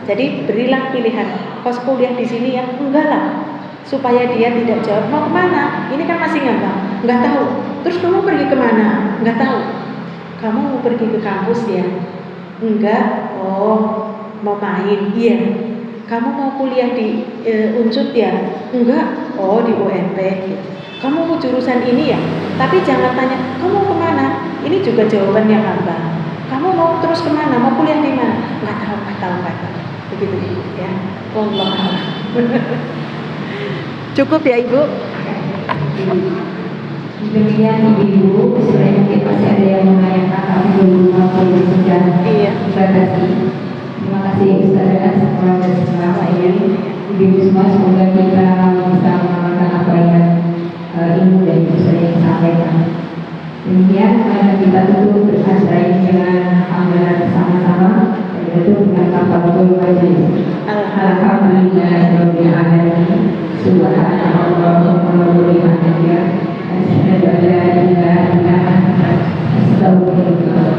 Jadi berilah pilihan. Kau kuliah di sini ya, enggak lah, supaya dia tidak jawab mau kemana. Ini kan masih ngambang, nggak tahu. Terus kamu pergi kemana? Nggak tahu. Kamu mau pergi ke kampus ya? Enggak. Oh, mau main? Iya. Kamu mau kuliah di Unsud ya? Enggak. Oh, di UMP. Kamu mau jurusan ini ya? Tapi jangan tanya, kamu mau kemana? Ini juga jawaban yang ngambang. Kamu mau terus kemana? Mau kuliah di mana? Enggak tahu. Begitu ya. Wallah. Cukup ya Ibu? Demikian Ibu, sebenarnya mungkin masih ada yang menanyakan, tapi belum waktu sudah dibatasi. Terima kasih Ustazah semua dan semua ini. Ibu semua, semoga kita bisa mengamalkan apa yang ilmu dari Ustazah yang disampaikan. Demikian kita tutup acara ini dengan hamdalah bersama-sama, yaitu dengan kafatul majlis. Alhamdulillahirabbil alamin. Subhanallah wa bihamdihi. Asyhadu an la ilaha illa anta, astaghfiruka